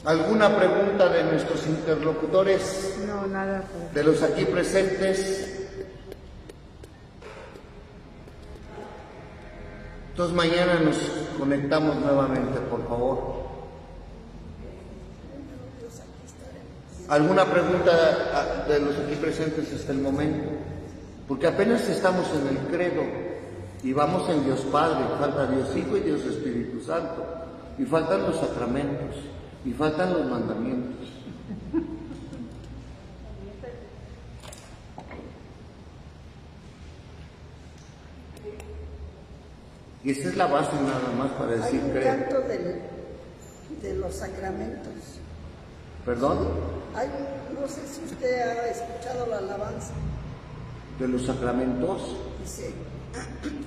¿Alguna pregunta de nuestros interlocutores? No, nada. ¿De los aquí presentes? Entonces mañana nos conectamos nuevamente, por favor. ¿Alguna pregunta de los aquí presentes hasta el momento? Porque apenas estamos en el credo y vamos en Dios Padre, falta Dios Hijo y Dios Espíritu Santo, y faltan los sacramentos, y faltan los mandamientos. Y esa es la base nada más para decir Hay un credo. canto de los sacramentos. ¿Perdón? No sé si usted ha escuchado la alabanza. ¿De los sacramentos? Dice,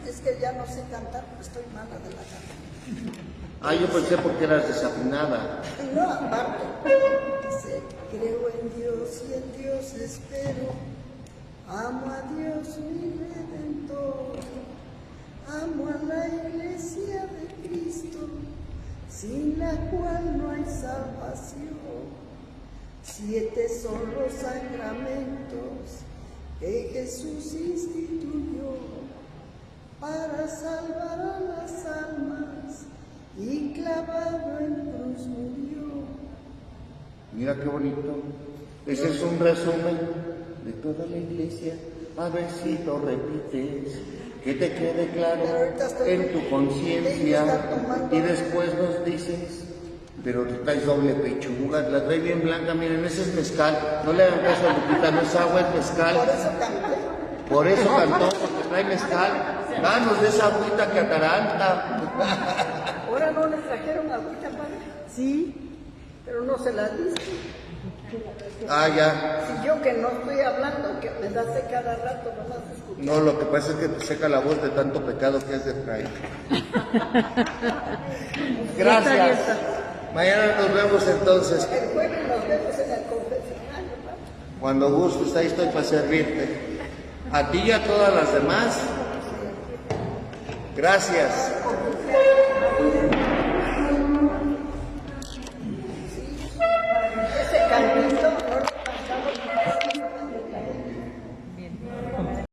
es que ya no sé cantar porque estoy mala de la garganta. Ah, yo pensé porque eras desafinada. No, aparte, dice, creo en Dios y en Dios espero, amo a Dios mi Redentor, amo a la Iglesia de Cristo, sin la cual no hay salvación. 7 son los sacramentos que Jesús instituyó para salvar a las almas, y clavado en cruz murió. Mira qué bonito. Ese es un resumen de toda la iglesia. A ver si lo repites, que te quede claro en tu conciencia. Y después nos dices, pero tú traes doble pechuga, la trae bien blanca. Miren, ese es mezcal. No le hagan caso a Lupita, no es agua, es mezcal. Por eso canté. Por eso cantó, porque trae mezcal. Danos de esa agüita que ataranta. Ahora no le trajeron agüita, padre. Sí, pero no se la diste. Ah, ya. Si yo que no estoy hablando, que me da cada rato, nomás escuchar. No, lo que pasa es que te seca la voz de tanto pecado que has de traer. Gracias. Mañana nos vemos entonces. El jueves nos vemos en el confesionario, padre. Cuando gustes, ahí estoy para servirte. A ti y a todas las demás. Gracias.